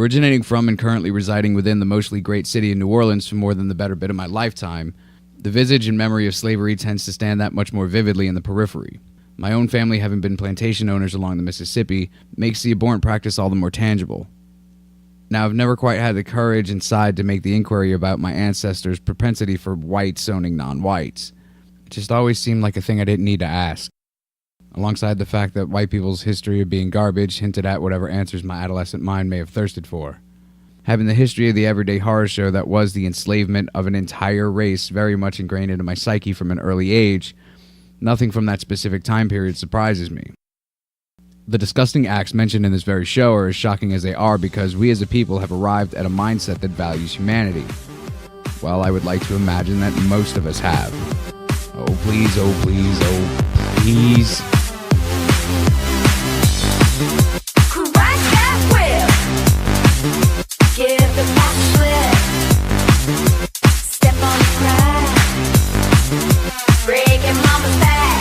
Originating from and currently residing within the mostly great city of New Orleans for more than the better bit of my lifetime, the visage and memory of slavery tends to stand that much more vividly in the periphery. My own family, having been plantation owners along the Mississippi, makes the abhorrent practice all the more tangible. Now, I've never quite had the courage inside to make the inquiry about my ancestors' propensity for whites owning non-whites. It just always seemed like a thing I didn't need to ask. Alongside the fact that white people's history of being garbage hinted at whatever answers my adolescent mind may have thirsted for. Having the history of the everyday horror show that was the enslavement of an entire race very much ingrained into my psyche from an early age, nothing from that specific time period surprises me. The disgusting acts mentioned in this very show are as shocking as they are because we as a people have arrived at a mindset that values humanity. Well, I would like to imagine that most of us have. Oh please, oh please, oh please. Crack that whip. Give the back slip. Step on the crack. Breaking mama's back.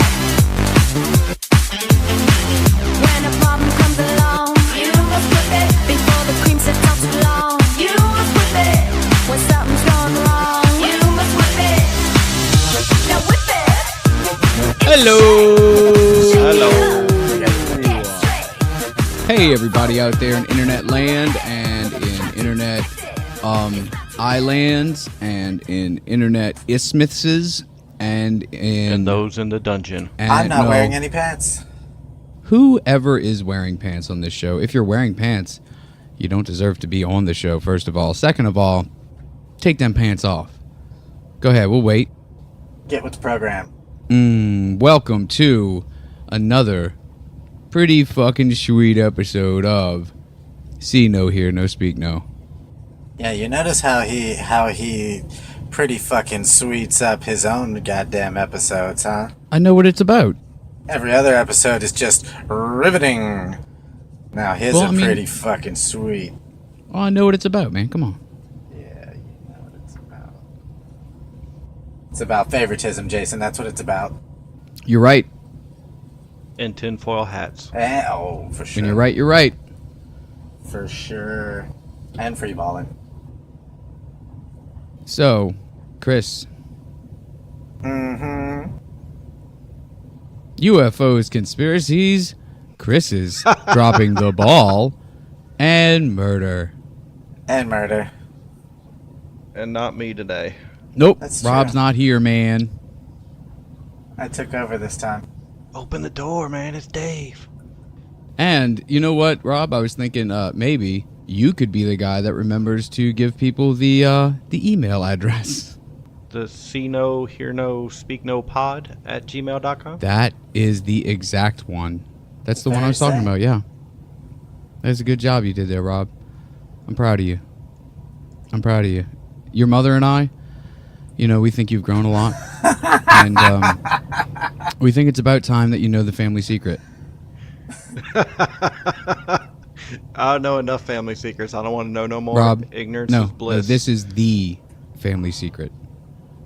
When a problem comes along, you must whip it. Before the cream sits out too long, you must whip it. When something's gone wrong, you must whip it. Now whip it. Hello! Hello. Hey everybody out there in internet land and in internet islands and in internet isthmuses and those in the dungeon. I'm not wearing any pants. Whoever is wearing pants on this show, if you're wearing pants, you don't deserve to be on the show, first of all. Second of all, take them pants off. Go ahead, we'll wait. Get with the program. Welcome to another pretty fucking sweet episode of See No, Hear No, Speak No. Yeah, you notice how he pretty fucking sweets up his own goddamn episodes, huh? I know what it's about. Every other episode is just riveting. Now his are pretty fucking sweet. Oh, I know what it's about, man. Come on. Yeah, you know what it's about. It's about favoritism, Jason. That's what it's about. You're right. And tinfoil hats. Oh, for sure. When you're right, you're right. For sure. And free balling. So, Chris. UFOs, conspiracies, Chris is dropping the ball, and murder. And murder. And not me today. Nope, That's Rob's true. not here, man. I took over this time. Open the door, man. It's Dave. And you know what, Rob? I was thinking maybe you could be the guy that remembers to give people the email address. The see no, hear no, speak no pod at gmail.com. That is the exact one. That's the one I was talking about, yeah. That's a good job you did there, Rob. I'm proud of you. I'm proud of you. Your mother and I, you know, we think you've grown a lot. And we think it's about time that you know the family secret. I know enough family secrets. I don't want to know no more. Rob, Ignorance no, is bliss. this is the family secret.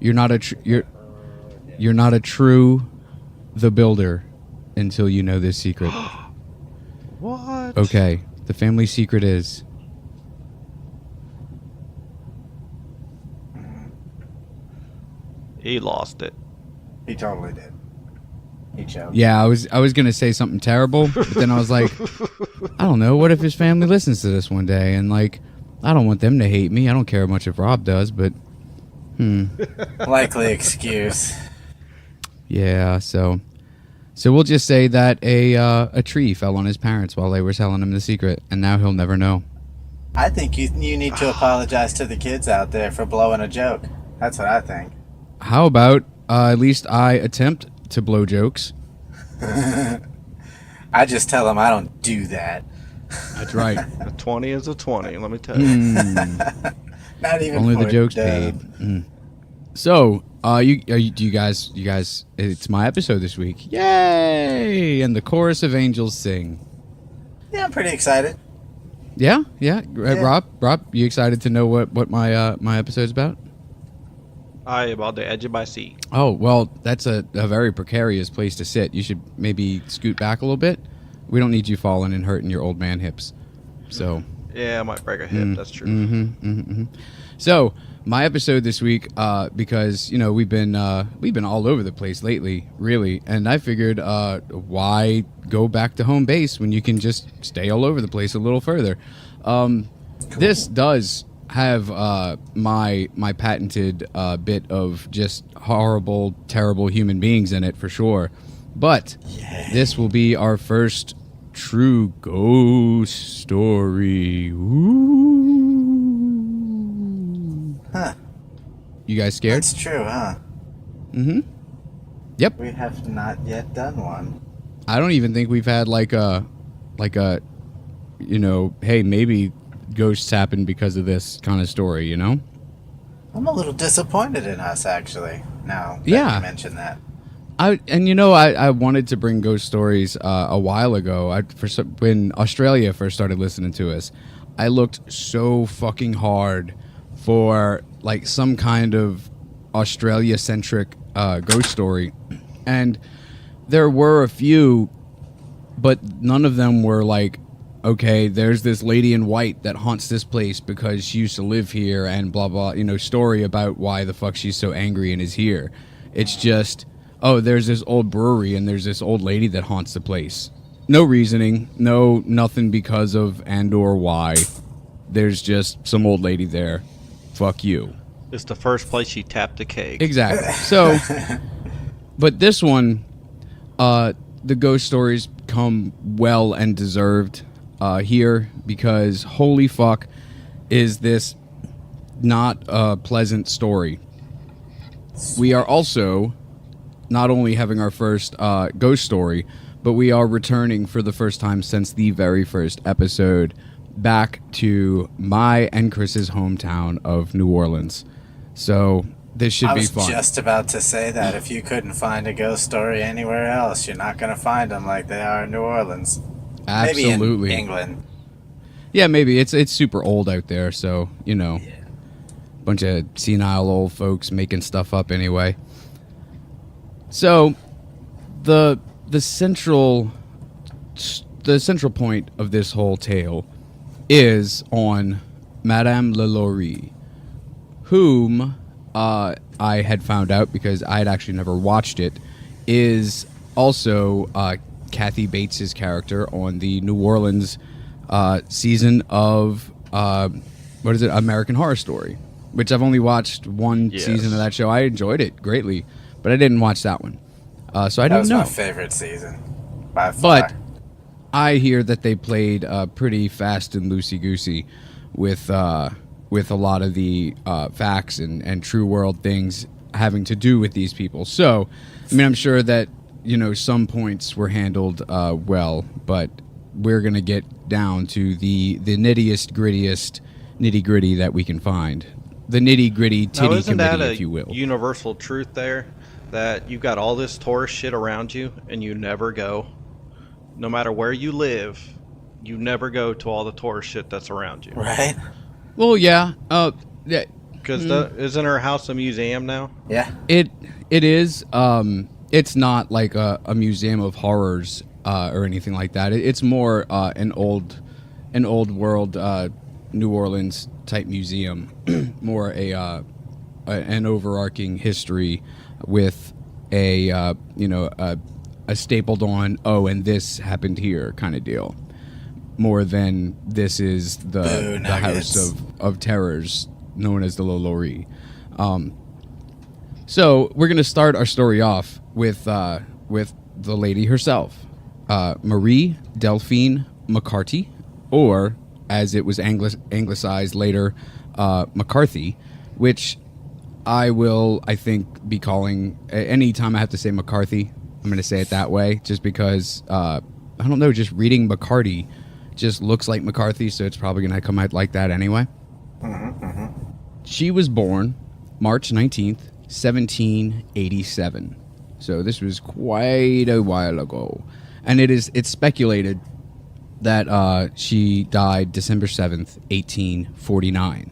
You're not a true the builder until you know this secret. What? Okay, the family secret is He lost it. He totally did. He choked. yeah. I was gonna say something terrible, but then I was like, I don't know. What if his family listens to this one day and like, I don't want them to hate me. I don't care much if Rob does, but Likely excuse. yeah. So we'll just say that a tree fell on his parents while they were telling him the secret, and now he'll never know. I think you need to apologize to the kids out there for blowing a joke. That's what I think. How about at least I attempt to blow jokes? I just tell them I don't do that. That's right. A 20 is a 20, let me tell you. Not even Only the for jokes dumb. paid. So, you guys, it's my episode this week. Yay! And the chorus of angels sing. Yeah, I'm pretty excited. Yeah. Rob, you excited to know what my episode's about? I am on the edge of my seat. Oh, well, that's a very precarious place to sit. You should maybe scoot back a little bit. We don't need you falling and hurting your old man hips. So, Yeah, I might break a hip. That's true. So my episode this week, because we've been all over the place lately, really, and I figured, why go back to home base when you can just stay all over the place a little further? This does have my patented bit of just horrible, terrible human beings in it for sure, but this will be our first true ghost story. Ooh. Huh. You guys scared? That's true, huh? Yep. We have not yet done one. I don't even think we've had like a hey, maybe ghosts happen because of this kind of story, I'm a little disappointed in us, actually, now that Yeah. you mentioned that. I wanted to bring ghost stories a while ago. When Australia first started listening to us, I looked so fucking hard for like some kind of Australia-centric ghost story, and there were a few, but none of them were like, okay, there's this lady in white that haunts this place because she used to live here and blah blah, story about why the fuck she's so angry and is here. It's just, oh, there's this old brewery and there's this old lady that haunts the place. No reasoning, nothing because of and or why. There's just some old lady there. Fuck you. It's the first place she tapped a keg. Exactly. So, but this one, the ghost stories come well and deserved here, because holy fuck is this not a pleasant story. We are also not only having our first ghost story, but we are returning for the first time since the very first episode back to my and Chris's hometown of New Orleans. So this should be fun. I was just about to say that if you couldn't find a ghost story anywhere else, you're not going to find them like they are in New Orleans. Absolutely. Maybe in England. Yeah, maybe. It's super old out there, so, bunch of senile old folks making stuff up anyway. So, the central point of this whole tale is on Madame Lalauries, whom I had found out, because I had actually never watched it, is also Kathy Bates's character on the New Orleans season of American Horror Story, which I've only watched one season of that show. I enjoyed it greatly, but I didn't watch that one, so I don't know. That was my favorite season by far. But I hear that they played pretty fast and loosey-goosey with a lot of the facts and true world things having to do with these people. So, I mean, I'm sure that some points were handled well, but we're gonna get down to the nitty gritty that we can find. The nitty gritty titty committee, if you will. Universal truth there, that you got all this tourist shit around you and you never go. No matter where you live, you never go to all the tourist shit that's around you. Right? Well, yeah. Yeah. Because isn't her house a museum now? Yeah. It is. It's not like a museum of horrors or anything like that. It's more an old world New Orleans type museum, more an overarching history with a stapled on, oh, and this happened here kind of deal, more than this is the house of terrors known as the Lalauries. So we're gonna start our story off with the lady herself, Marie Delphine McCarthy, or as it was anglicized later, McCarthy, which I think, be calling anytime I have to say McCarthy, I'm going to say it that way, just because, I don't know, just reading McCarty just looks like McCarthy, so it's probably going to come out like that anyway. She was born March 19th, 1787. So this was quite a while ago. And it's speculated that she died December 7th, 1849.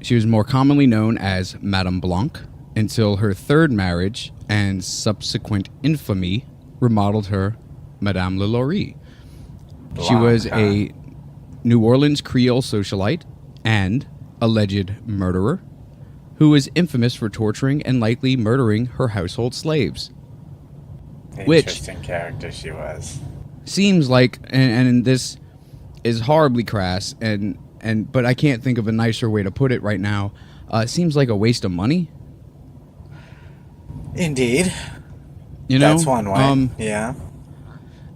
She was more commonly known as Madame Blanc until her third marriage and subsequent infamy remodeled her Madame Lalauries. She was a New Orleans Creole socialite and alleged murderer who was infamous for torturing and likely murdering her household slaves. Interesting character she was. Seems like, and this is horribly crass, but I can't think of a nicer way to put it right now. It seems like a waste of money. Indeed. You know, that's one way. Yeah.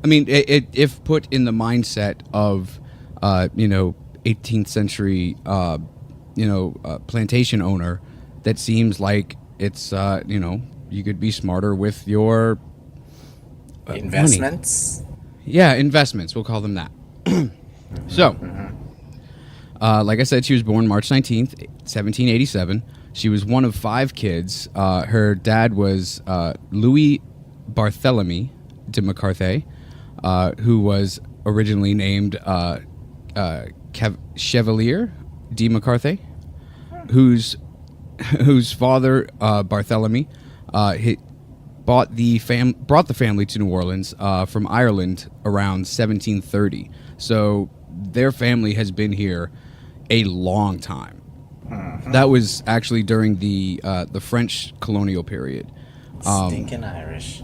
I mean, if put in the mindset of, 18th century, plantation owner, that seems like it's, you could be smarter with your investments. Money. Yeah, investments. We'll call them that. So, like I said, she was born March 19th, 1787. She was one of 5 kids. Her dad was Louis Barthélemy de McCarthy, who was originally named Chevalier de McCarthy, whose father Barthélemy brought the family to New Orleans from Ireland around 1730. So their family has been here a long time. That was actually during the French colonial period. Stinking Irish.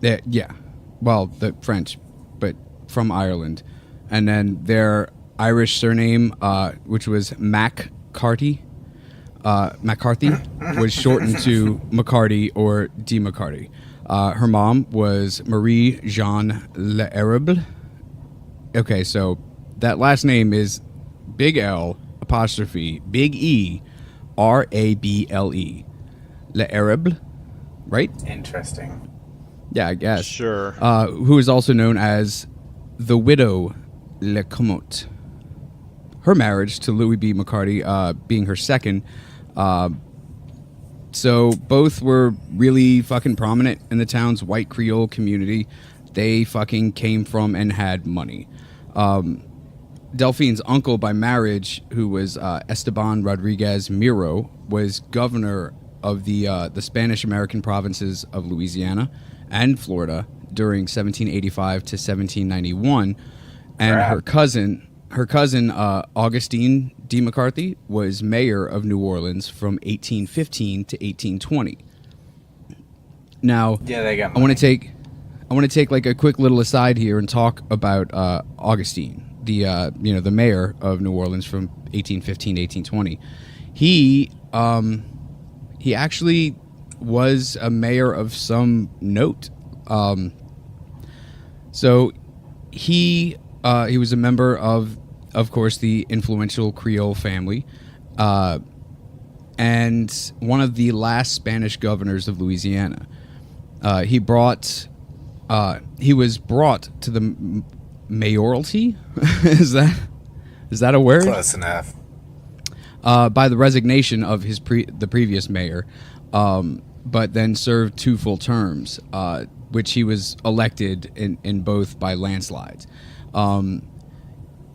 Yeah, well, the French, but from Ireland, and then their Irish surname, which was McCarthy, was shortened to McCarty or de McCarty. Her mom was Marie Jean L'Arable. Okay, so that last name is big L apostrophe big E Rable. L'Arable, right? Interesting. Yeah, I guess. Sure. Who is also known as the widow Lecomotte. Her marriage to Louis B. McCarty being her second. So both were really fucking prominent in the town's white Creole community. They fucking came from and had money. Delphine's uncle by marriage, who was Esteban Rodriguez Miro, was governor of the Spanish-American provinces of Louisiana and Florida during 1785 to 1791, and her cousin Augustine D. McCarthy was mayor of New Orleans from 1815 to 1820. Now, yeah, they got money. I want to take like a quick little aside here and talk about Augustine, the mayor of New Orleans from 1815 to 1820. He actually was a mayor of some note. So he was a member of course, the influential Creole family, and one of the last Spanish governors of Louisiana. He was brought to the mayoralty. Is that a word? Close enough. By the resignation of the previous mayor, but then served 2 full terms, which he was elected in both by landslides.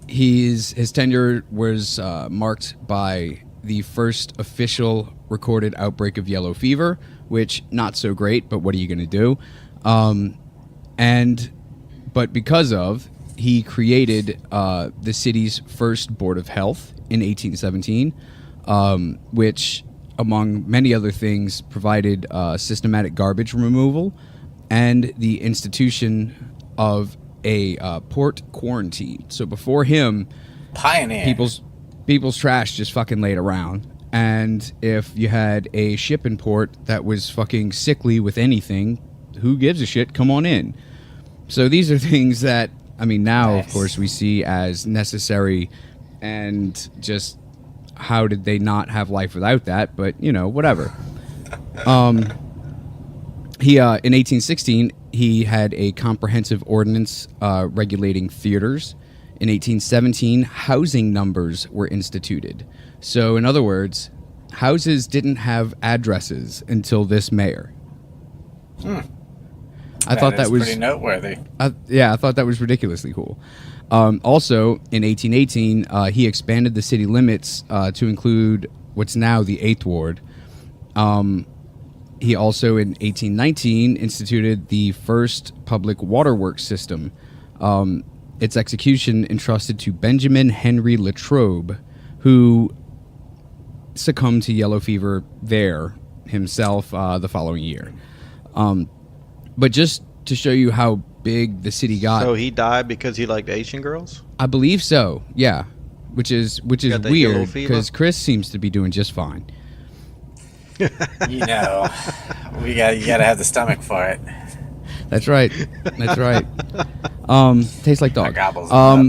His tenure was marked by the first official recorded outbreak of yellow fever, which not so great, but what are you going to do? But because of, he created the city's first board of health in 1817, which, among many other things, provided systematic garbage removal and the institution of a port quarantine. So before him, pioneer, people's trash just fucking laid around, and if you had a ship in port that was fucking sickly with anything, who gives a shit? Come on in. So these are things that, I mean, now of course we see as necessary, and just how did they not have life without that? But whatever. He in 1816 he had a comprehensive ordinance regulating theaters. In 1817, housing numbers were instituted. So, in other words, houses didn't have addresses until this mayor. I thought that was pretty noteworthy. I thought that was ridiculously cool. Also, in 1818, he expanded the city limits to include what's now the 8th Ward. He also, in 1819, instituted the first public waterworks system. In its execution entrusted to Benjamin Henry Latrobe, who succumbed to yellow fever there himself the following year. But just to show you how big the city got. So he died because he liked Asian girls? I believe so, yeah. Which is Got that weird yellow fever? because Chris seems to be doing just fine. You know, you gotta have the stomach for it. That's right. That's right. Tastes like dog. Gobbles it up.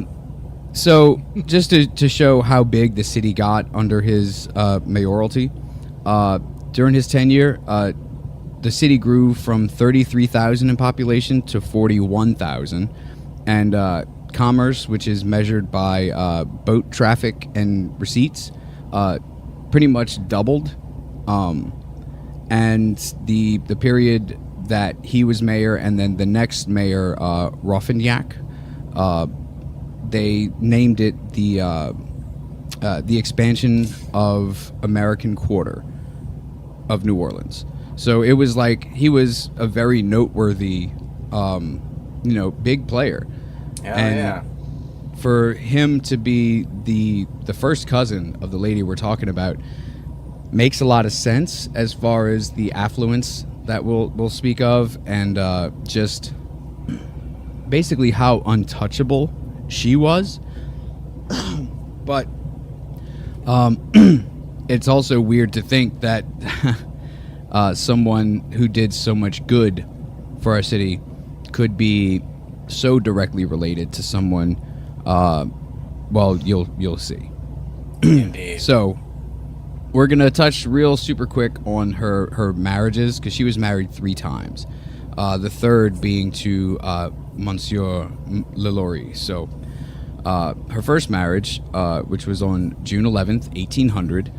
So just to show how big the city got under his mayoralty, during his tenure, the city grew from 33,000 in population to 41,000, and commerce, which is measured by boat traffic and receipts, pretty much doubled. And the period that he was mayor, and then the next mayor, Ruffignac, they named it the expansion of American Quarter of New Orleans. So it was like he was a very noteworthy, big player. And for him to be the first cousin of the lady we're talking about makes a lot of sense as far as the affluence that we'll speak of, and just basically how untouchable she was. But it's also weird to think that someone who did so much good for our city could be so directly related to someone. Well, you'll see. Indeed. So we're gonna touch real super quick on her marriages, because she was married 3 times. The third being to Monsieur Lalauries. So her first marriage, which was on June 11th, 1800,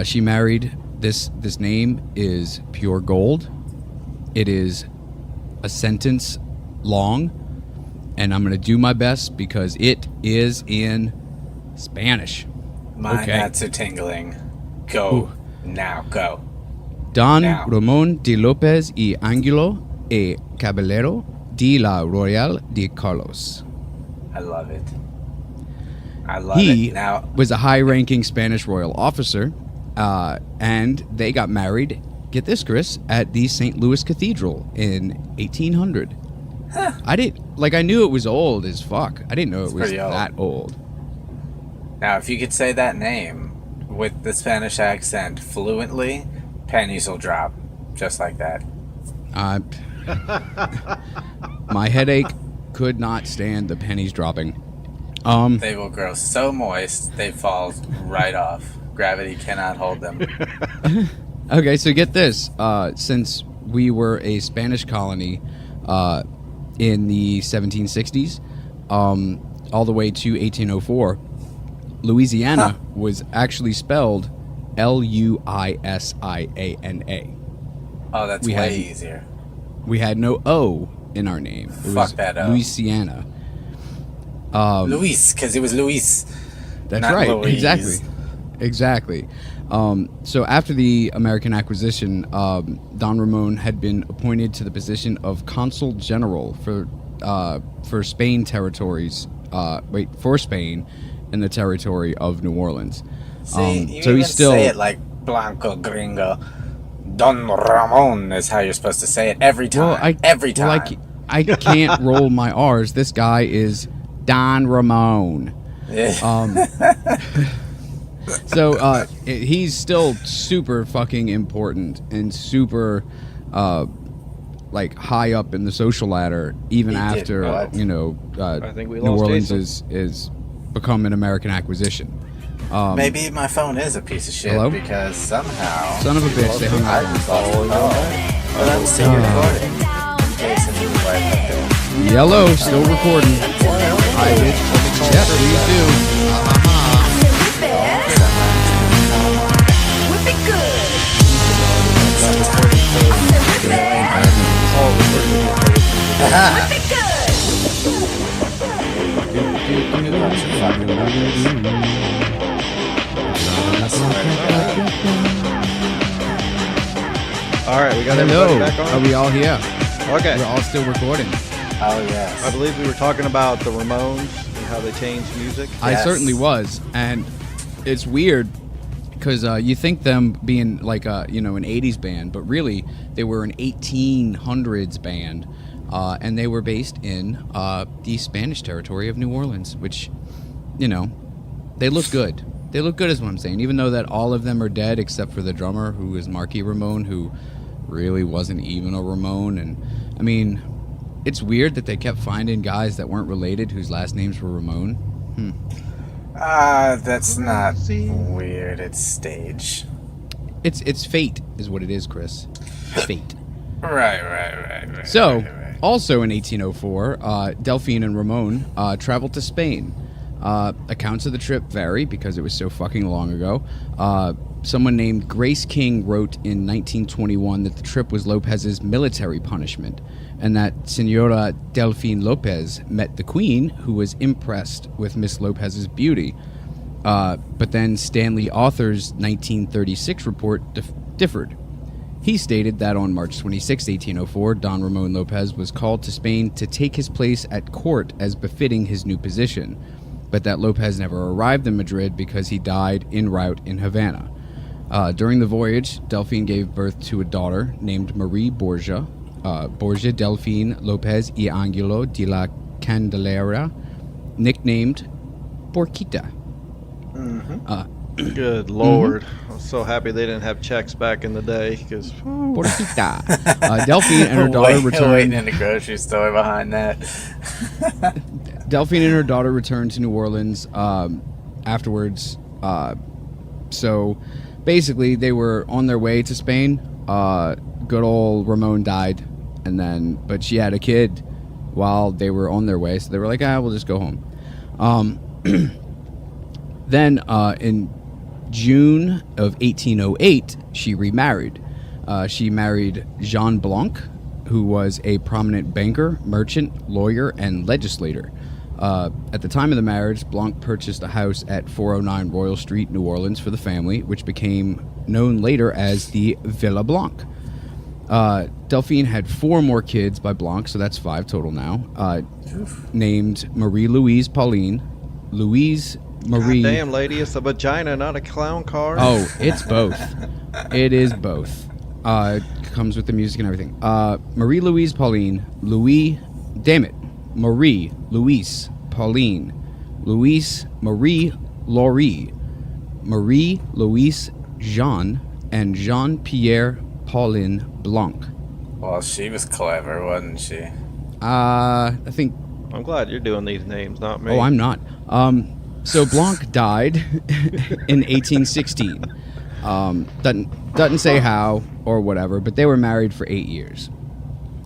she married this name is pure gold. It is a sentence long, and I'm going to do my best because it is in Spanish. My nuts are tingling. Go. Ooh. Now, go. Don Now. Ramón de López y Angulo e Caballero de la Royal de Carlos. I love it. I love He it. Now, was a high-ranking Spanish royal officer, and they got married, get this, Chris, at the St. Louis Cathedral in 1800. I knew it was old as fuck. I didn't know it was pretty old. that old. now, if you could say that name with the Spanish accent fluently, pennies will drop. Just like that. My headache could not stand the pennies dropping. They will grow so moist, they fall right off. Gravity cannot hold them. Okay, so get this. Since we were a Spanish colony in the 1760s, all the way to 1804, Louisiana was actually spelled Luisiana. Oh, that's We way had- easier. We had no O in our name. It Fuck was that O. Louisiana. Luis, because it was Luis. That's not right. Louise. Exactly. So after the American acquisition, Don Ramon had been appointed to the position of consul general for Spain territories. For Spain in the territory of New Orleans. See, you so even he's still say it like Blanco Gringo. Don Ramon is how you're supposed to say it every time. Every time. I can't roll my R's. This guy is Don Ramon. So he's still super fucking important and super high up in the social ladder, even He did after what? I think we New lost Orleans Jason. is become an American acquisition. Maybe my phone is a piece of shit Hello? because somehow Son of a bitch, they hung I up. just lost the call. But I'm still recording. Jason is right up there. Yellow, still recording. Hi, bitch. Yep, please do. Whip it good. Whip it good. All right, we got Hello. everybody back Are on. we all here? Okay. We're all still recording. Oh, I yes. believe we were talking about the Ramones and how they changed music. I Yes. certainly was, and it's weird because you think them being like an '80s band, but really they were an 1800s band, and they were based in the Spanish territory of New Orleans, which, they look good. They look good, is what I'm saying. Even though that all of them are dead except for the drummer, who is Marquis Ramone, who really wasn't even a Ramone, and I mean, it's weird that they kept finding guys that weren't related whose last names were Ramone. That's not weird. It's stage. It's fate, is what it is, Chris. Fate. Right. So, right. also in 1804, Delphine and Ramon traveled to Spain. Accounts of the trip vary because it was so fucking long ago. Someone named Grace King wrote in 1921 that the trip was Lopez's military punishment, and that Senora Delphine Lopez met the Queen, who was impressed with Miss Lopez's beauty. But then Stanley Author's 1936 report differed. He stated that on March 26, 1804, Don Ramon Lopez was called to Spain to take his place at court as befitting his new position, but that Lopez never arrived in Madrid because he died en route in Havana. During the voyage, Delphine gave birth to a daughter named Marie Borgia, Borgia Delphine Lopez y Angulo de la Candelera, nicknamed Borquita. Good Lord. I'm so happy they didn't have checks back in the day, because Borquita. Delphine and her daughter Waiting returned. in the grocery store behind that. Delphine and her daughter returned to New Orleans afterwards. So basically, they were on their way to Spain. Good old Ramon died, but she had a kid while they were on their way, so they were like, we'll just go home. Then in June of 1808, she remarried. She married Jean Blanc, who was a prominent banker, merchant, lawyer, and legislator. At the time of the marriage, Blanc purchased a house at 409 Royal Street, New Orleans, for the family, which became known later as the Villa Blanc. Delphine had 4 more kids by Blanc, so that's 5 total now, named Marie-Louise Pauline, Louise Marie... God damn, lady, it's a vagina, not a clown car. Oh, it's both. It is both. Comes with the music and everything. Marie-Louise Pauline, Marie-Louise Pauline, Louise Marie Laurie, Marie-Louise Jean, and Jean-Pierre Pauline Blanc. Well, she was clever, wasn't she? I think... I'm glad you're doing these names, not me. Oh, I'm not. So Blanc died in 1816. Doesn't say how or whatever, but they were married for 8 years,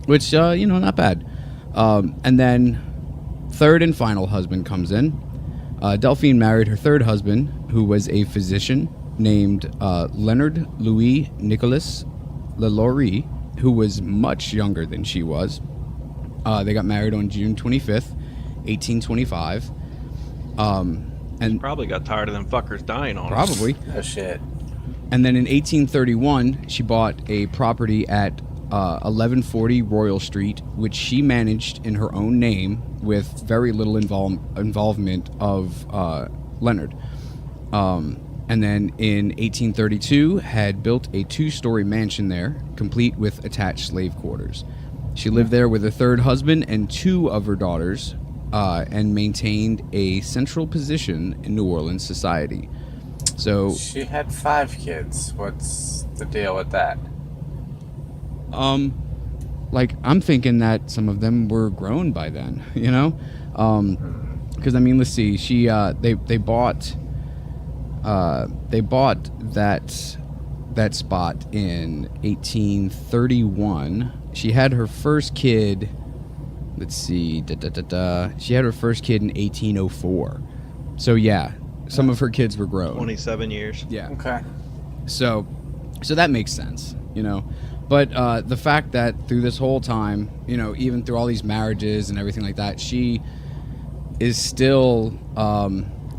which, not bad. And then third and final husband comes in. Delphine married her third husband, who was a physician named Leonard Louis Nicolas Lalauries, who was much younger than she was. They got married on June 25th, 1825. And Probably got tired of them fuckers dying on us. probably. Oh, shit. And then in 1831, she bought a property at 1140 Royal Street, which she managed in her own name with very little involvement of Leonard. And then in 1832, had built a 2-story mansion there, complete with attached slave quarters. She lived there with her third husband and 2 of her daughters, and maintained a central position in New Orleans society. So She had 5 kids. What's the deal with that? I'm thinking that some of them were grown by then, because let's see, she they bought that spot in 1831. She had her first kid. Let's see, she had her first kid in 1804. So yeah, some of her kids were grown. 27 years. Yeah. Okay. So that makes sense, But the fact that through this whole time, even through all these marriages and everything like that, she is still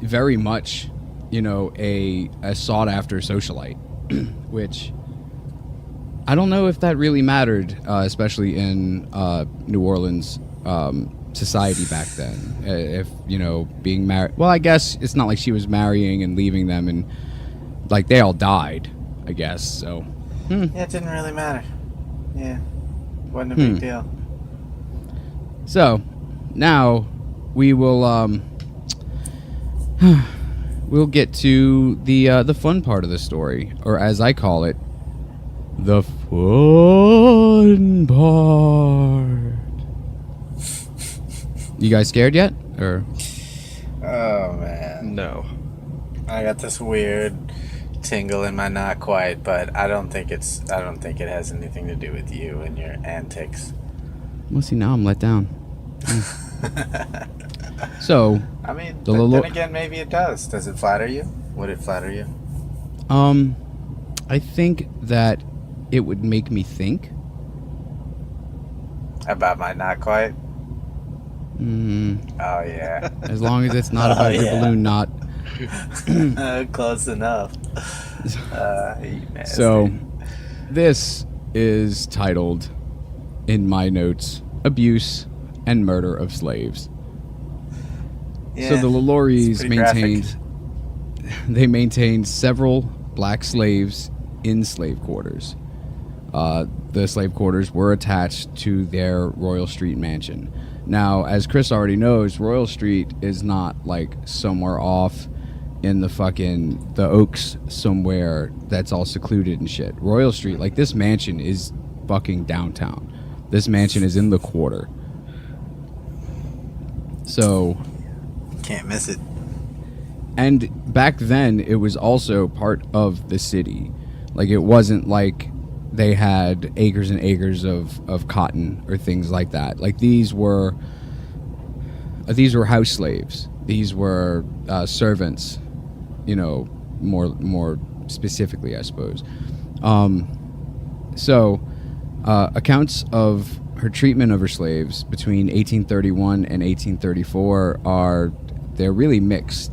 very much, a sought-after socialite, which I don't know if that really mattered, especially in New Orleans society back then. If, being married... Well, I guess it's not like she was marrying and leaving them and, like, they all died, I guess, so... Yeah, it didn't really matter. Yeah. Wasn't a big deal. So, now we will, we'll get to the fun part of the story, or as I call it, the fun part. You guys scared yet? Or Oh, man. No. I got this weird tingle in my not quite, but I don't think it has anything to do with you and your antics. well, see, now I'm let down. So, I mean, The but Lalo- then again, maybe it does. Does it flatter you? Would it flatter you? I think that it would make me think. About my not quite? Mm, Oh, yeah. as long as it's not about your yeah. balloon knot. Close enough. You nasty. So, this is titled, in my notes, Abuse and Murder of Slaves. Yeah, So the it's Lalauries pretty graphic. maintained several black slaves in slave quarters. The slave quarters were attached to their Royal Street mansion. Now, as Chris already knows, Royal Street is not like somewhere off in the Oaks somewhere that's all secluded and shit. Royal Street, like this mansion is fucking downtown. This mansion is in the quarter. So, Can't miss it. and back then it was also part of the city. Like it wasn't like they had acres and acres of cotton or things like that. Like these were house slaves. These were servants, more specifically, I suppose. So accounts of her treatment of her slaves between 1831 and 1834 they're really mixed.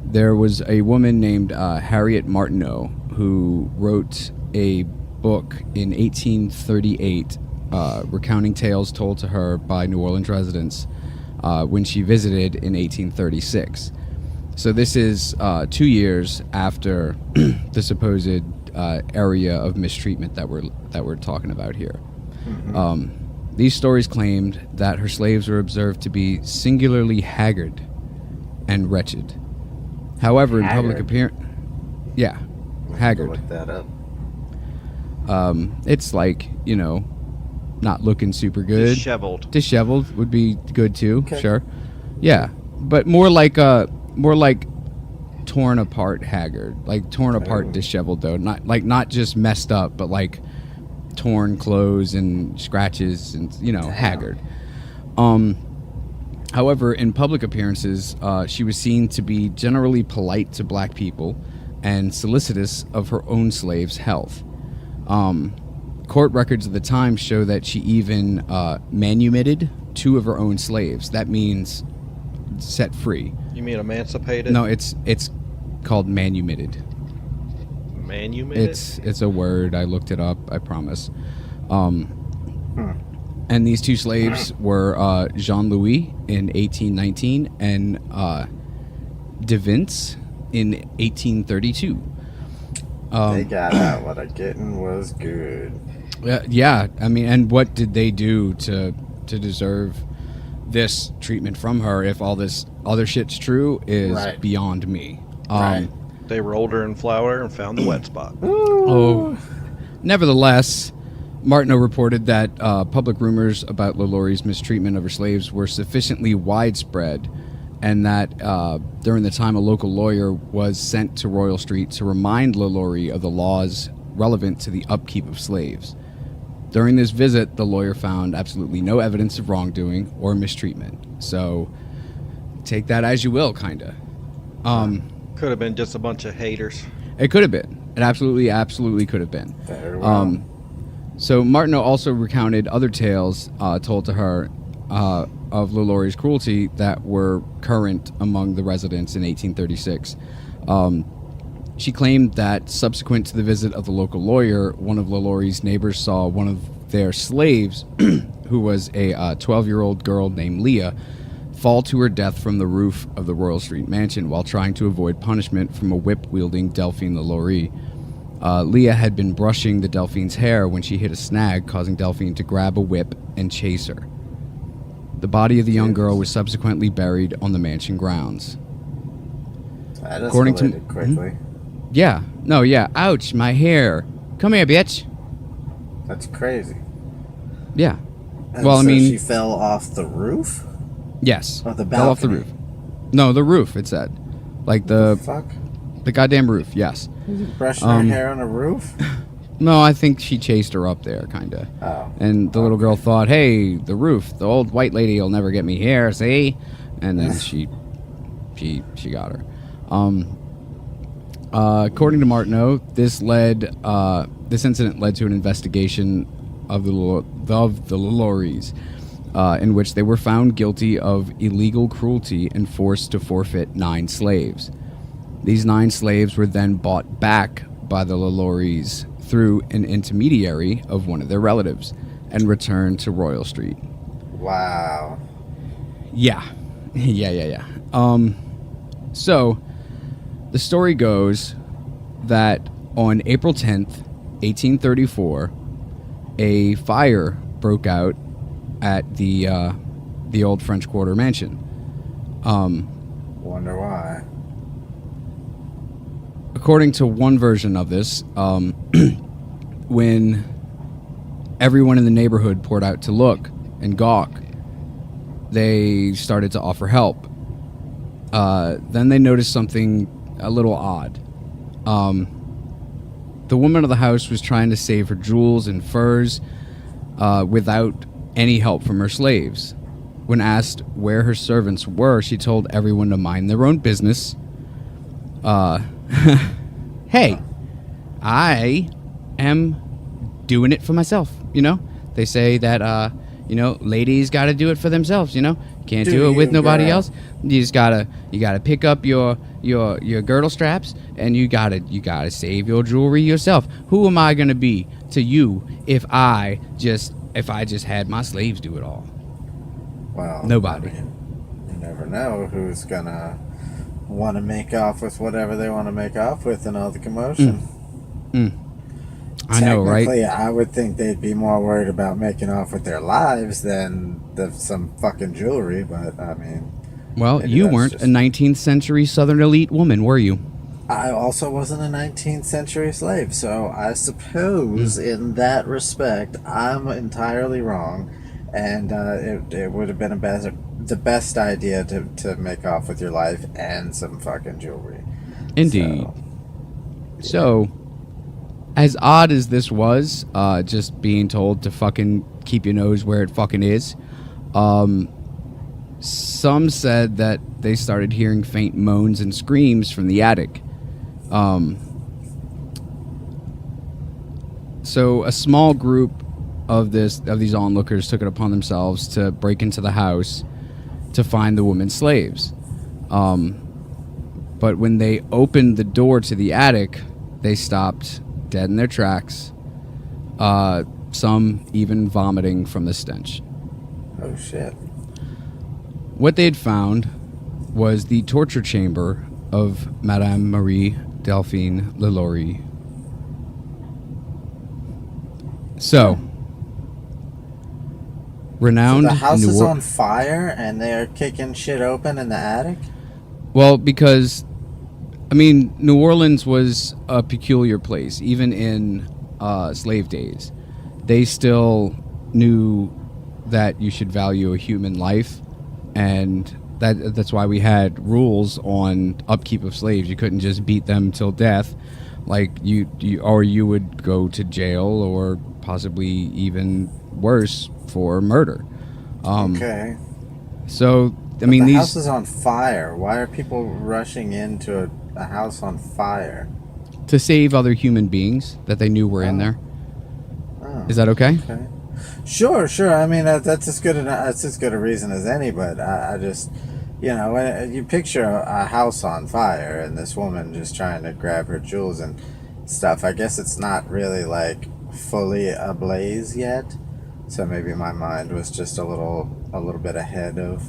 There was a woman named Harriet Martineau who wrote a book in 1838 recounting tales told to her by New Orleans residents when she visited in 1836. So this is 2 years after the supposed area of mistreatment that we're talking about here. These stories claimed that her slaves were observed to be singularly haggard and wretched. However, in public Haggard? appearance, yeah, haggard. Look that up. It's like not looking super good. Disheveled. Would be good too. Okay. Sure. Yeah, but more like torn apart haggard, like torn apart Oh. disheveled though. Not just messed up, but like torn clothes and scratches and haggard. However, in public appearances, she was seen to be generally polite to black people and solicitous of her own slaves' health. Court records of the time show that she even manumitted 2 of her own slaves. That means set free. You mean emancipated? No, it's called manumitted. Manumitted? It's a word. I looked it up. I promise. And these 2 slaves were Jean Louis in 1819 and De Vince in 1832. They got out what a getting was good. Yeah, I mean, and what did they do to deserve this treatment from her? If all this other shit's true, is Right. beyond me. Right. They rolled her in flour and found the wet spot. Oh, nevertheless, Martineau reported that public rumors about Lalauries' mistreatment of her slaves were sufficiently widespread, and that during the time a local lawyer was sent to Royal Street to remind Lalaurie of the laws relevant to the upkeep of slaves. During this visit, the lawyer found absolutely no evidence of wrongdoing or mistreatment. So, take that as you will, kinda. Could have been just a bunch of haters. It could have been. It absolutely could have been. Very well. So Martineau also recounted other tales told to her of Lalauries' cruelty that were current among the residents in 1836. She claimed that subsequent to the visit of the local lawyer, one of Lalauries' neighbors saw one of their slaves, who was a 12-year-old girl named Leah, fall to her death from the roof of the Royal Street Mansion while trying to avoid punishment from a whip-wielding Delphine Lalaurie. Leah had been brushing the Delphine's hair when she hit a snag, causing Delphine to grab a whip and chase her. The body of the young girl was subsequently buried on the mansion grounds. That According to escalated quickly. Yeah. No, yeah. Ouch, my hair. Come here, bitch. That's crazy. Yeah. And Well, I so mean- she fell off the roof? Yes. Or the Fell off the balcony? roof. No, the roof, it said. Like the Fuck? goddamn roof, yes. Brushing her hair on a roof? No, I think she chased her up there, kind of. Oh. And the little girl thought, hey, the roof, the old white lady will never get me here, see? And then she got her. According to Martineau, this incident led to an investigation of the Lalauries, in which they were found guilty of illegal cruelty and forced to forfeit 9 slaves. These 9 slaves were then bought back by the Lalauries through an intermediary of one of their relatives and returned to Royal Street. Wow. Yeah. So, the story goes that on April 10th, 1834, a fire broke out at the old French Quarter mansion. Wonder why. According to one version of this, when everyone in the neighborhood poured out to look and gawk, they started to offer help. Then they noticed something a little odd. The woman of the house was trying to save her jewels and furs without any help from her slaves. When asked where her servants were, she told everyone to mind their own business. Hey, I am doing it for myself, you know? They say that, ladies gotta do it for themselves, you know? Can't do it with nobody girl. else. You just gotta pick up your girdle straps and you gotta save your jewelry yourself. Who am I gonna be to you if I just had my slaves do it all? Well, Nobody. I mean, you never know who's gonna want to make off with whatever they want to make off with and all the commotion. I know, right? Technically, I would think they'd be more worried about making off with their lives than some fucking jewelry, but I mean... Well, maybe you that's weren't just- a 19th century Southern elite woman, were you? I also wasn't a 19th century slave, so I suppose in that respect, I'm entirely wrong, and it would have been the best idea to make off with your life and some fucking jewelry. Indeed. So, as odd as this was, just being told to fucking keep your nose where it fucking is, some said that they started hearing faint moans and screams from the attic. So a small group of these onlookers took it upon themselves to break into the house to find the women's slaves. But when they opened the door to the attic, they stopped dead in their tracks, some even vomiting from the stench. Oh shit. What they had found was the torture chamber of Madame Marie Delphine Lalaurie. So, renowned So the house New is Or- on fire and they're kicking shit open in the attic? Well, because, I mean, New Orleans was a peculiar place, even in slave days. They still knew that you should value a human life, and that's why we had rules on upkeep of slaves. You couldn't just beat them till death, like you would go to jail or possibly even worse for murder. Okay. So, I But mean, the these house is on fire. Why are people rushing into a house on fire? to save other human beings that they knew were in there. Oh, Is that okay? okay. Sure. I mean, that's as good a reason as any. But I just, when you picture a house on fire and this woman just trying to grab her jewels and stuff. I guess it's not really like fully ablaze yet, so maybe my mind was just a little bit ahead of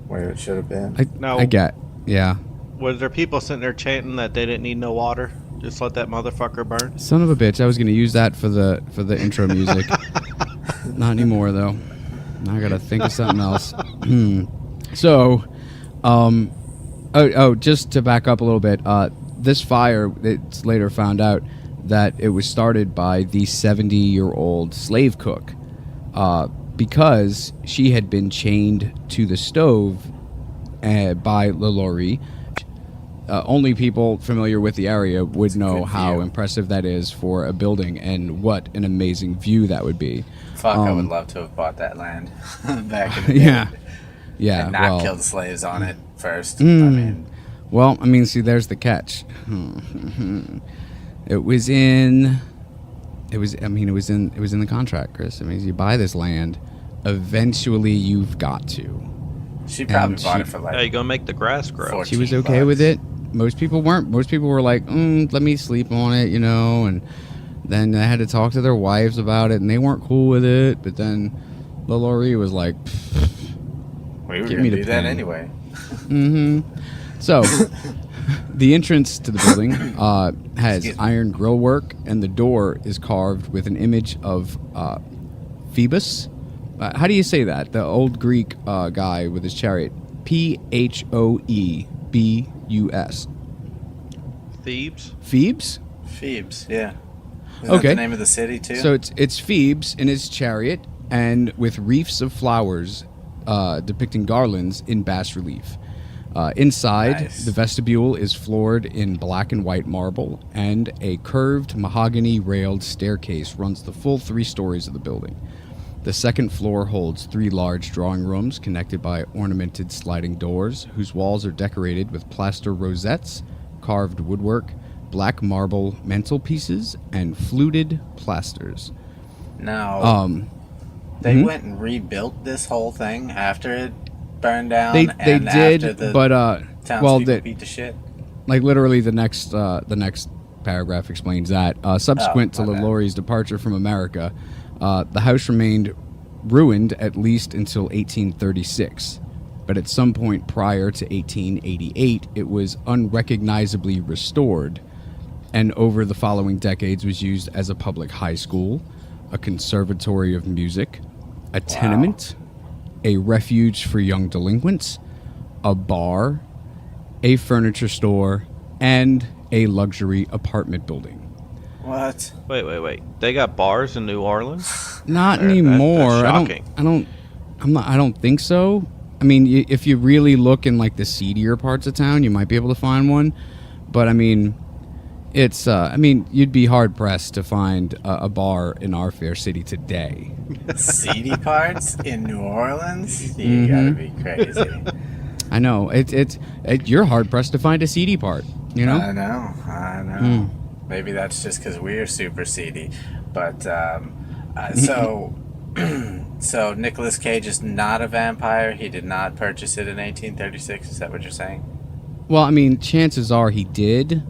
where it should have been. No. I get, yeah. Was there people sitting there chanting that they didn't need no water? Just let that motherfucker burn? Son of a bitch! I was gonna use that for the intro music. Not anymore though. Now I gotta think of something else. So, just to back up a little bit, this fire, it's later found out that it was started by the 70-year-old slave cook, because she had been chained to the stove by Lalauries. Only people familiar with the area would know how impressive that is for a building and what an amazing view that would be. Fuck, I would love to have bought that land back in the day. Yeah, And not kill the slaves on it first. Well, I mean, see, there's the catch. It was in the contract, Chris. I mean, you buy this land, eventually you've got to. She probably And bought she- it for Yeah, you gonna make the grass grow. 14 She was okay bucks. with it. Most people weren't. Most people were like, let me sleep on it, and then I had to talk to their wives about it, and they weren't cool with it. But then Lalauries was like, We were Give going me to the do that pen. anyway. So, the entrance to the building has Excuse me. iron grill work, and the door is carved with an image of Phoebus. How do you say that? The old Greek guy with his chariot. Phoebus. Thebes? Phoebes? Phoebes, yeah. Isn't Okay. that the name of the city, too? So it's Phoebes in his chariot, and with wreaths of flowers depicting garlands in bas relief. Inside, Nice. the vestibule is floored in black and white marble, and a curved mahogany railed staircase runs the full 3 stories of the building. The second floor holds 3 large drawing rooms connected by ornamented sliding doors, whose walls are decorated with plaster rosettes, carved woodwork, black marble mantelpieces, and fluted plasters. Now, they mhm. went and rebuilt this whole thing after it burned down. They and after did, the but townspeople beat the shit. like literally the next paragraph explains that. Subsequent to my bad. Lalauries' departure from America, the house remained ruined at least until 1836. But at some point prior to 1888, it was unrecognizably restored, and over the following decades was used as a public high school, a conservatory of music, a tenement, a refuge for young delinquents, a bar, a furniture store, and a luxury apartment building. What? Wait. They got bars in New Orleans? Not That's anymore. shocking. I don't think so. I mean, if you really look in like the seedier parts of town, you might be able to find one. But I mean, it's you'd be hard pressed to find a bar in our fair city today. Seedy parts in New Orleans? You gotta be crazy. I know you're hard pressed to find a seedy part. You know. I know. Maybe that's just because we're super seedy. But, so Nicolas Cage is not a vampire. He did not purchase it in 1836. Is that what you're saying? Well, I mean, chances are he did.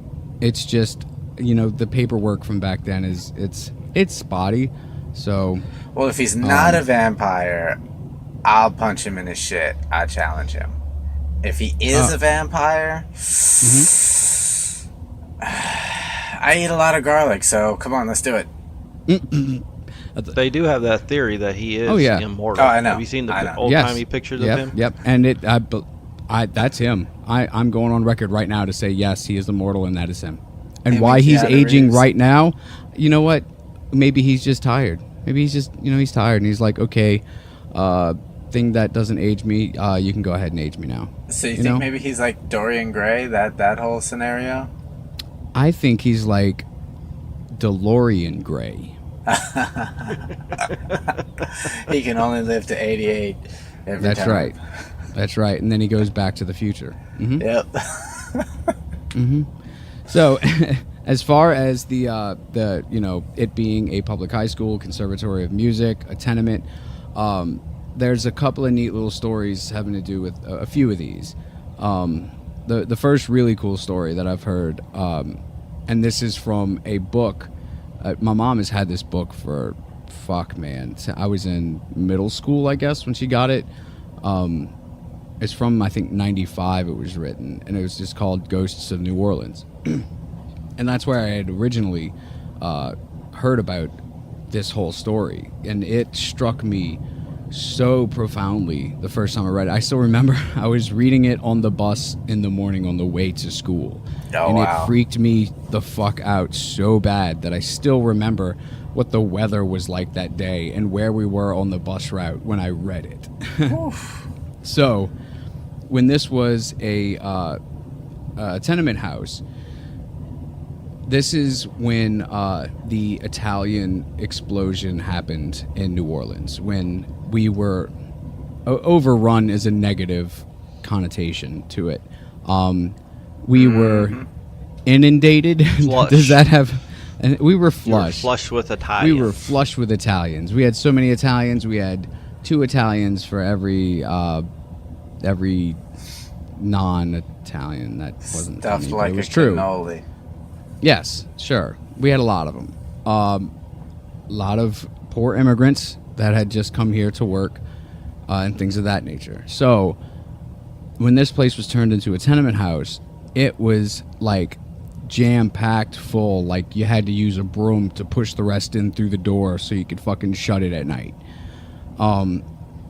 It's just, the paperwork from back then it's spotty. So, Well, if he's not a vampire, I'll punch him in his shit. I challenge him. If he is a vampire, I eat a lot of garlic, so come on, let's do it. They do have that theory that he is immortal. Oh, I know. Have you seen I the know. old-timey pictures of him? Yep. And that's him. I'm going on record right now to say yes, he is immortal, and that is him. And Him why and he's Keanu aging Reeves. right now, you know what? Maybe he's just tired. Maybe he's just, he's tired, and he's like, okay, thing that doesn't age me, you can go ahead and age me now. So you You think know? maybe he's like Dorian Gray, that whole scenario? I think he's like DeLorean Gray. He can only live to 88 every That's time. right. That's right. And then he goes back to the future. Yep. So, as far as the it being a public high school, conservatory of music, a tenement, there's a couple of neat little stories having to do with a few of these. The first really cool story that I've heard, and this is from a book My mom has had this book for, fuck, man. I was in middle school, I guess, when she got it. It's from, I think, 95 it was written, and it was just called Ghosts of New Orleans. And that's where I had originally heard about this whole story, and it struck me so profoundly the first time I read it. I still remember I was reading it on the bus in the morning on the way to school. And wow. It freaked me the fuck out so bad that I still remember what the weather was like that day and where we were on the bus route when I read it. So, when this was a tenement house, this is when the Italian explosion happened in New Orleans, when we were overrun is a negative connotation to it. We were inundated. Flush. Does that have... And we were You were flush. flush with Italians. We were flush with Italians. We had so many Italians. We had 2 Italians for every non-Italian. That wasn't Stuffed funny, but like it was a true. cannoli. Yes, sure. We had a lot of them. A lot of poor immigrants that had just come here to work and things of that nature. So when this place was turned into a tenement house, it was like jam-packed full. Like you had to use a broom to push the rest in through the door so you could fucking shut it at night.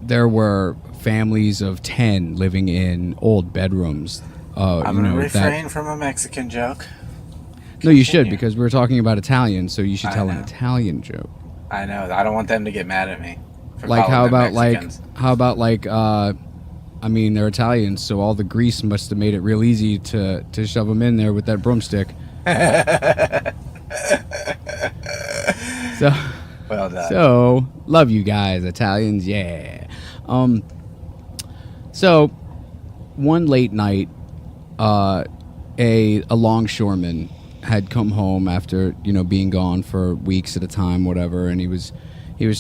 There were families of 10 living in old bedrooms. I'm going to refrain from a Mexican joke. No, you should, Continue. because we're talking about Italian, so you should I tell an know. Italian joke. I know. I don't want them to get mad at me. For Like calling them Mexicans. I mean, they're Italians, so all the grease must have made it real easy to shove them in there with that broomstick. So, Well done. so love you guys, Italians, yeah. So one late night, a longshoreman had come home after being gone for weeks at a time, whatever, and he was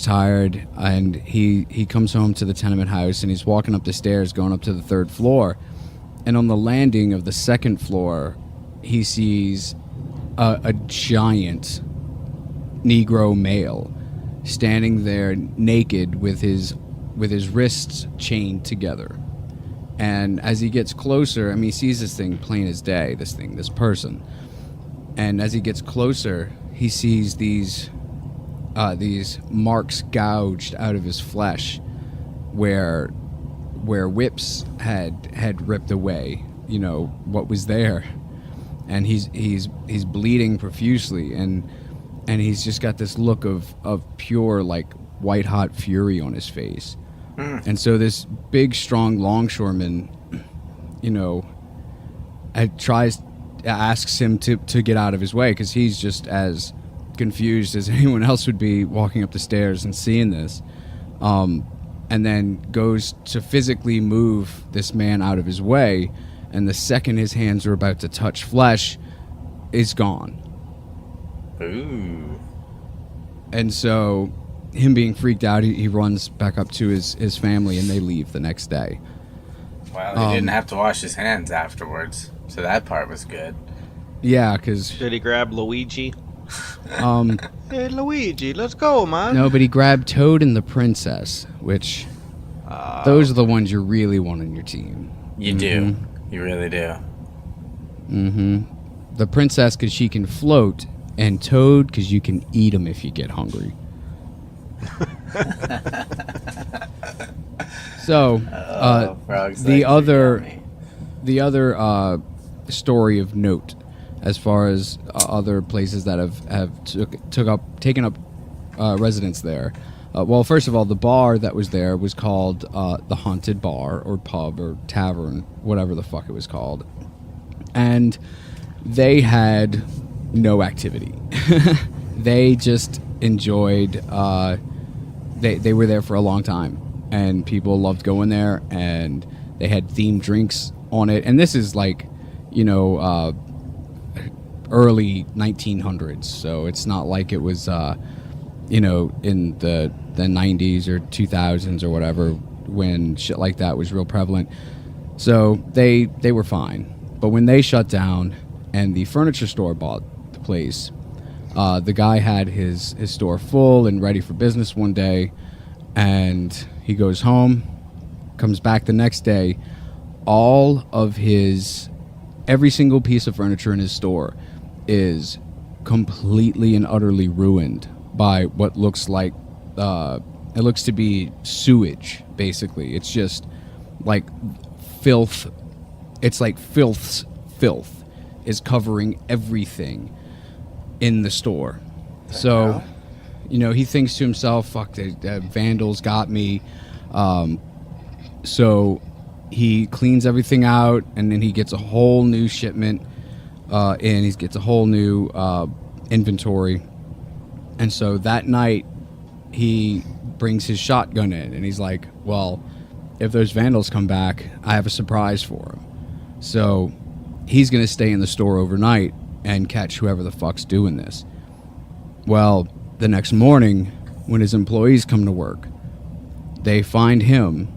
tired, and he comes home to the tenement house, and he's walking up the stairs going up to the 3rd floor, and on the landing of the 2nd floor he sees a giant Negro male standing there naked with his wrists chained together. And as he gets closer, I mean, he sees this thing plain as day, this person. And as he gets closer, he sees these marks gouged out of his flesh where whips had ripped away, what was there. And he's bleeding profusely, and he's just got this look of pure, like, white hot fury on his face. And so this big, strong longshoreman, asks him to get out of his way, because he's just as confused as anyone else would be walking up the stairs and seeing this. And then goes to physically move this man out of his way, and the second his hands are about to touch flesh, is gone. Ooh. And so, him being freaked out, he runs back up to his family, and they leave the next day. Well, he didn't have to wash his hands afterwards, so that part was good. Yeah, because... Did he grab Luigi? Hey, Luigi, let's go, man. No, but he grabbed Toad and the Princess, which... those are the ones you really want on your team. You do. You really do. The Princess, because she can float, and Toad, because you can eat him if you get hungry. So, Frog's the legs are other... yummy. The other story of note, as far as other places that have taken up residence there. Well, first of all, the bar that was there was called the Haunted Bar, or pub, or tavern, whatever the fuck it was called. And they had no activity. They just enjoyed... They were there for a long time, and people loved going there, and they had themed drinks on it. And this is like, early 1900s, so it's not like it was, in the 90s or 2000s or whatever, when shit like that was real prevalent. So they were fine. But when they shut down and the furniture store bought the place, The guy had his store full and ready for business one day, and he goes home, comes back the next day. All of every single piece of furniture in his store is completely and utterly ruined by what looks like, it looks to be sewage, basically. It's just like filth. It's like filth is covering everything in the store. So, he thinks to himself, fuck, the vandals got me. So he cleans everything out, and then he gets a whole new shipment in. He gets a whole new inventory. And so that night, he brings his shotgun in, and he's like, well, if those vandals come back, I have a surprise for them. So he's going to stay in the store overnight and catch whoever the fuck's doing this. Well, the next morning, when his employees come to work, they find him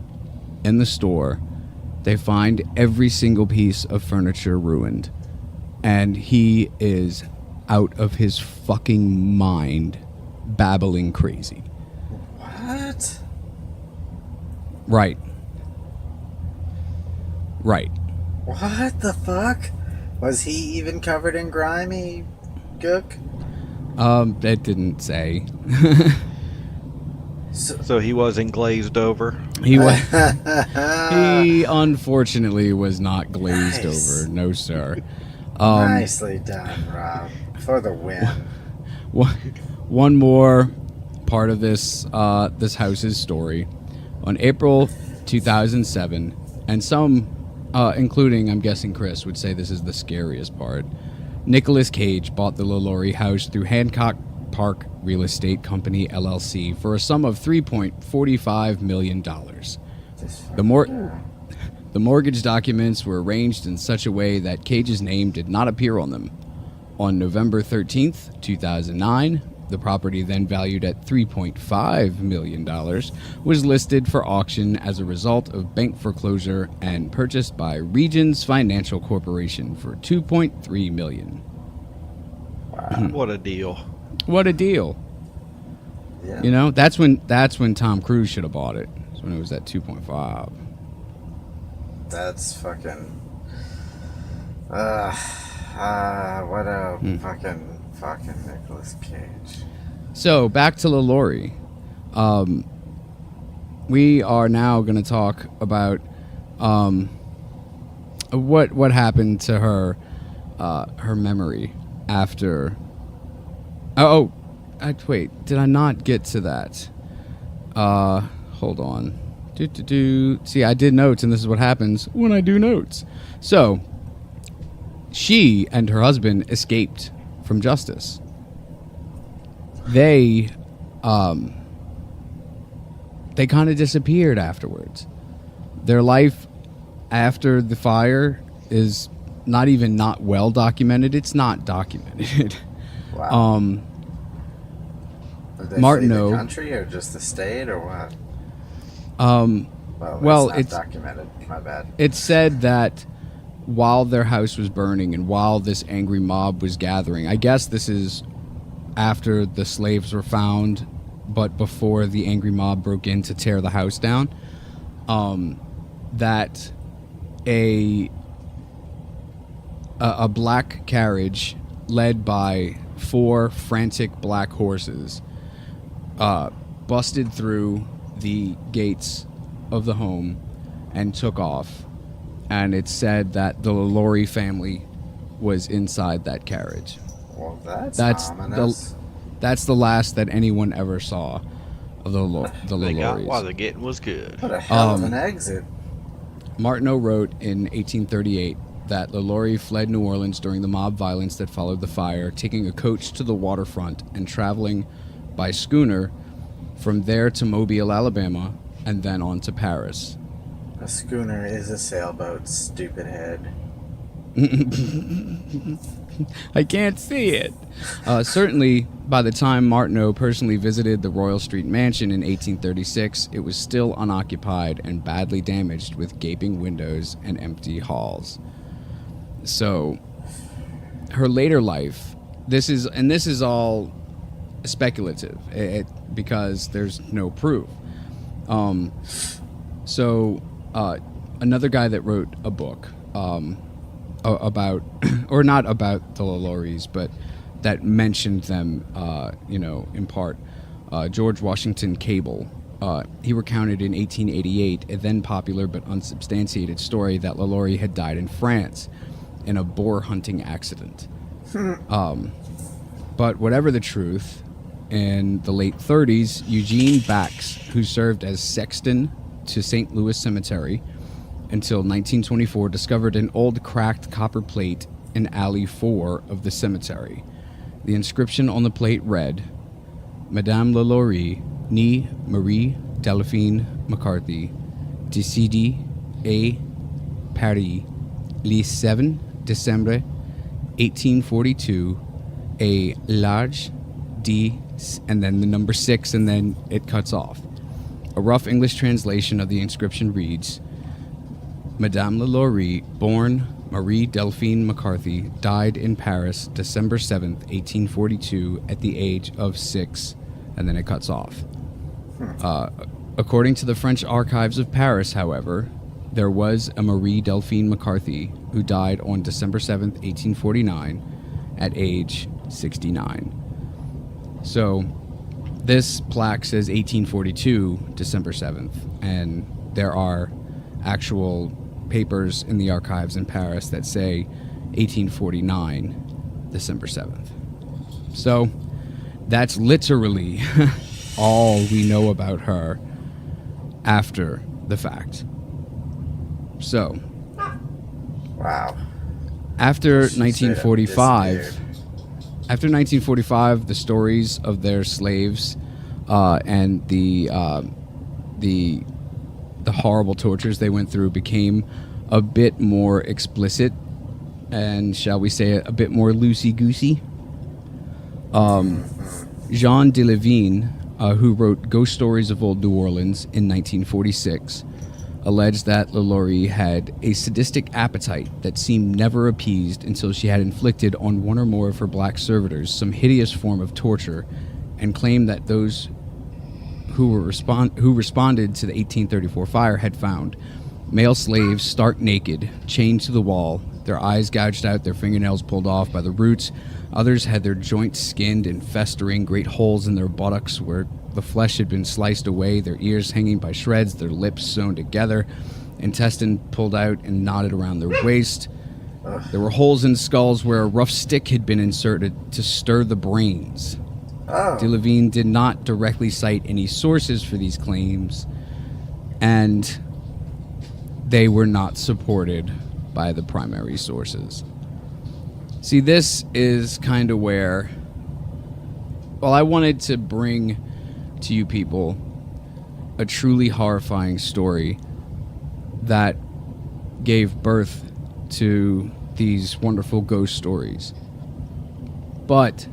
in the store. They find every single piece of furniture ruined. And he is out of his fucking mind, babbling crazy. What? Right. What the fuck? Was he even covered in grimy gook? It didn't say. So he wasn't glazed over. He was. He unfortunately was not glazed Nice. over. No, sir. Nicely done, Rob. For the win. One more part of this house's story. On April 2007, and some, including, I'm guessing Chris, would say this is the scariest part, Nicolas Cage bought the Lalaurie house through Hancock Park Real Estate Company, LLC, for a sum of $3.45 million. The mortgage documents were arranged in such a way that Cage's name did not appear on them. On November 13th, 2009, the property, then valued at $3.5 million, was listed for auction as a result of bank foreclosure and purchased by Regions Financial Corporation for $2.3 million. Wow. What a deal. What a deal. Yeah. That's when Tom Cruise should have bought it. That's when it was at 2.5. That's fucking... what a fucking Nicolas Cage. So, back to Lalaurie. We are now going to talk about what happened to her memory after... wait, did I not get to that? Hold on. See, I did notes, and this is what happens when I do notes. So, she and her husband escaped from justice. They kind of disappeared afterwards. Their life after the fire is not even not well documented. It's not documented. Wow. Did they Martineau, flee the country or just the state or what? Well, it's it's not documented. My bad. It said that while their house was burning and while this angry mob was gathering, I guess this is after the slaves were found, but before the angry mob broke in to tear the house down, that a black carriage led by 4 frantic black horses busted through the gates of the home and took off. And it's said that the Lalaurie family was inside that carriage. Well, that's ominous. That's the last that anyone ever saw of the They got Lalauries. while the getting was good. What a hell of an exit. Martineau wrote in 1838 that Lalaurie fled New Orleans during the mob violence that followed the fire, taking a coach to the waterfront and traveling by schooner from there to Mobile, Alabama, and then on to Paris. A schooner is a sailboat, stupid head. I can't see it. Certainly, by the time Martineau personally visited the Royal Street Mansion in 1836, it was still unoccupied and badly damaged with gaping windows and empty halls. So, her later life this is all speculative because there's no proof. So another guy that wrote a book about, or not about the Lalauries, but that mentioned them, in part, George Washington Cable. He recounted in 1888 a then popular but unsubstantiated story that Lalaurie had died in France in a boar hunting accident. But whatever the truth, in the late 30s, Eugene Bax, who served as sexton to St. Louis Cemetery until 1924, discovered an old cracked copper plate in Alley 4 of the cemetery. The inscription on the plate read, Madame Lalaurie, née Marie Delphine McCarthy, décédée à Paris, le 7 décembre 1842, à l'âge de, and then the number 6, and then it cuts off. A rough English translation of the inscription reads, Madame Lalaurie, born Marie Delphine McCarthy, died in Paris December 7th, 1842, at the age of 6, and then it cuts off. According to the French archives of Paris, however, there was a Marie Delphine McCarthy who died on December 7th, 1849, at age 69. So this plaque says 1842, December 7th, and there are actual papers in the archives in Paris that say 1849, December 7th. So that's literally all we know about her after the fact. So, Wow. after She straight up 1945, disappeared. after 1945, the stories of their slaves and the horrible tortures they went through became a bit more explicit and, shall we say, a bit more loosey-goosey. Jean de Levine, who wrote Ghost Stories of Old New Orleans in 1946, alleged that Lalaurie had a sadistic appetite that seemed never appeased until she had inflicted on one or more of her black servitors some hideous form of torture, and claimed that those who responded to the 1834 fire had found male slaves stark naked, chained to the wall, their eyes gouged out, their fingernails pulled off by the roots. Others had their joints skinned and festering, great holes in their buttocks where the flesh had been sliced away, their ears hanging by shreds, their lips sewn together, intestine pulled out and knotted around their waist. There were holes in skulls where a rough stick had been inserted to stir the brains. Oh. De Levine did not directly cite any sources for these claims, and they were not supported by the primary sources. See, this is kind of where, well, I wanted to bring to you people a truly horrifying story that gave birth to these wonderful ghost stories. But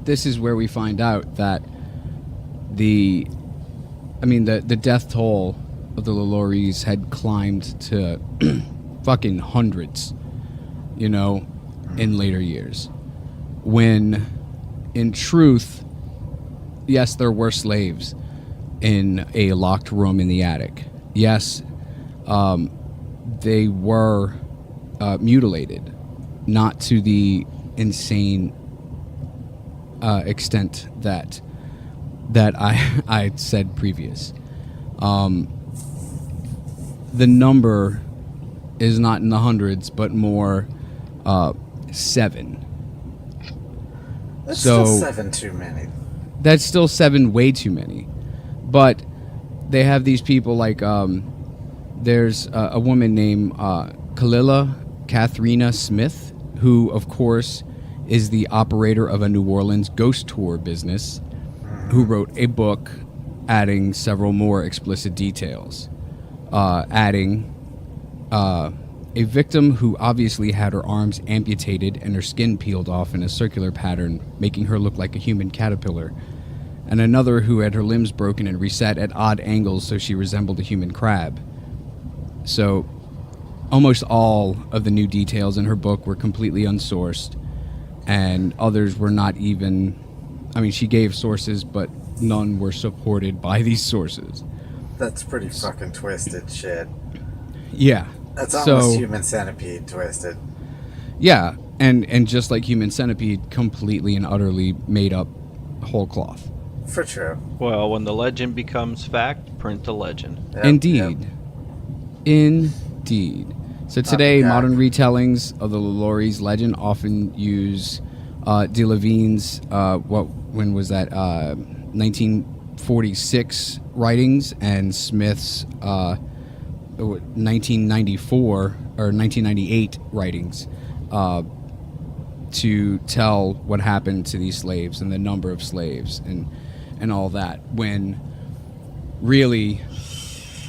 this is where we find out that the death toll of the Lalauries had climbed to fucking hundreds, in later years. When, in truth, yes, there were slaves in a locked room in the attic. Yes, they were mutilated, not to the insane extent that I said previous. The number is not in the hundreds, but more 7. That's So- still 7 too many. That's still 7 way too many. But they have these people like, there's a woman named Kalila Katharina Smith, who, of course, is the operator of a New Orleans ghost tour business, who wrote a book adding several more explicit details. Adding a victim who obviously had her arms amputated and her skin peeled off in a circular pattern, making her look like a human caterpillar, and another who had her limbs broken and reset at odd angles so she resembled a human crab. So, almost all of the new details in her book were completely unsourced, and others were not even. I mean, she gave sources, but none were supported by these sources. That's pretty fucking twisted shit. Yeah. That's almost Human Centipede twisted. Yeah, and just like Human Centipede, completely and utterly made up whole cloth. For true. Well, when the legend becomes fact, print the legend. Yep, Indeed. yep. Indeed. So today, God. modern retellings of the Lalauries legend often use De Levin's, when was that, 1946 writings, and Smith's 1994 or 1998 writings to tell what happened to these slaves and the number of slaves and all that, when really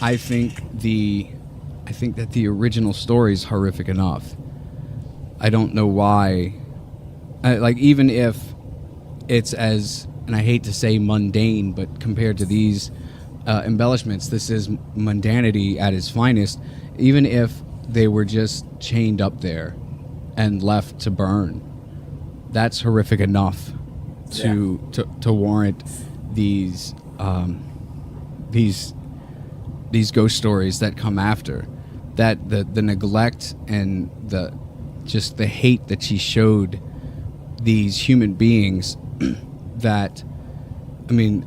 I think that the original story is horrific enough. I don't know why, even if it's as, and I hate to say mundane, but compared to these embellishments, this is mundanity at its finest. Even if they were just chained up there and left to burn, that's horrific enough to warrant these ghost stories that come after. That the neglect and the hate that she showed these human beings. That, I mean,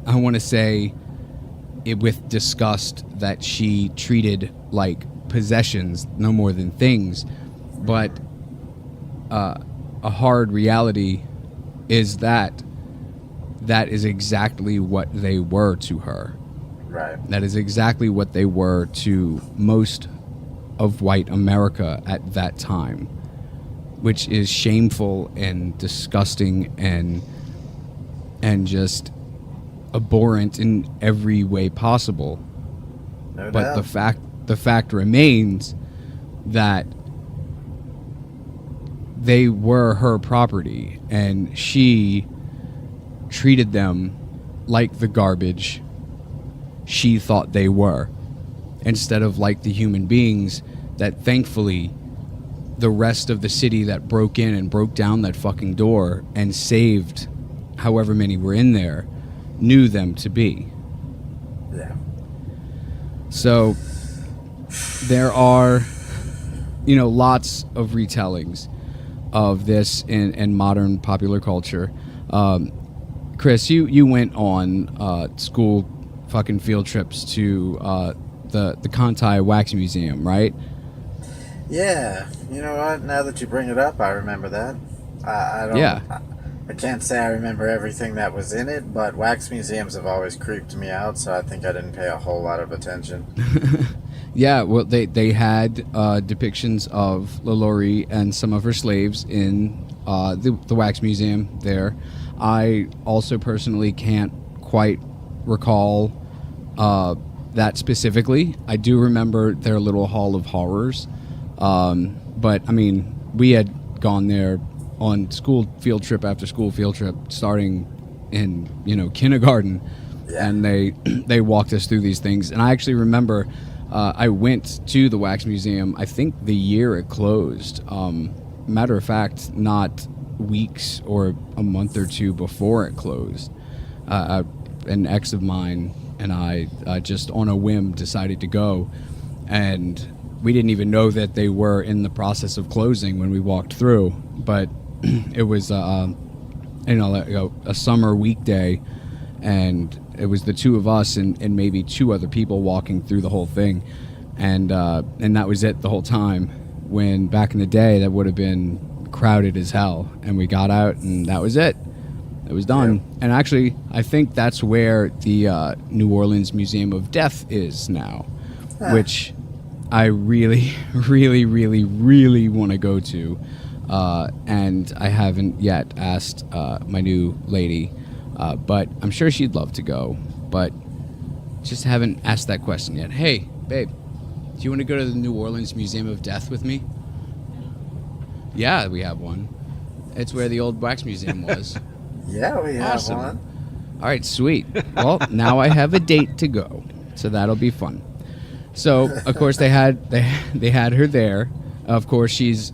I want to say it with disgust that she treated like possessions no more than things, but a hard reality is that is exactly what they were to her. Right. That is exactly what they were to most of white America at that time, which is shameful and disgusting and just abhorrent in every way possible. No But doubt. the fact remains that they were her property, and she treated them like the garbage she thought they were, instead of like the human beings that thankfully the rest of the city that broke in and broke down that fucking door and saved however many were in there knew them to be. Yeah. So there are, lots of retellings of this in modern popular culture. Chris, you went on school fucking field trips to the Kantai Wax Museum, right? Yeah. You know what? Now that you bring it up, I remember that. I don't. Yeah. I can't say I remember everything that was in it, but wax museums have always creeped me out, so I think I didn't pay a whole lot of attention. Yeah, well, they had depictions of Lalaurie and some of her slaves in the wax museum there. I also personally can't quite recall that specifically. I do remember their little Hall of Horrors, but I mean, we had gone there on school field trip after school field trip, starting in kindergarten, Yeah. and they walked us through these things. And I actually remember I went to the wax museum, I think the year it closed. Matter of fact, not weeks or a month or two before it closed. An ex of mine and I just on a whim decided to go, and we didn't even know that they were in the process of closing when we walked through. But it was a summer weekday, and it was the two of us and maybe two other people walking through the whole thing, and that was it the whole time. When back in the day that would have been crowded as hell, and we got out and that was it. It was done. Yeah. And actually, I think that's where the New Orleans Museum of Death is now, which I really, really, really, really want to go to. And I haven't yet asked my new lady, but I'm sure she'd love to go, but just haven't asked that question yet. Hey, babe, do you want to go to the New Orleans Museum of Death with me? Yeah, we have one. It's where the old wax museum was. Yeah, we have Awesome. one. All right, sweet. Well, now I have a date to go, so that'll be fun. So, of course, they had her there. Of course, she's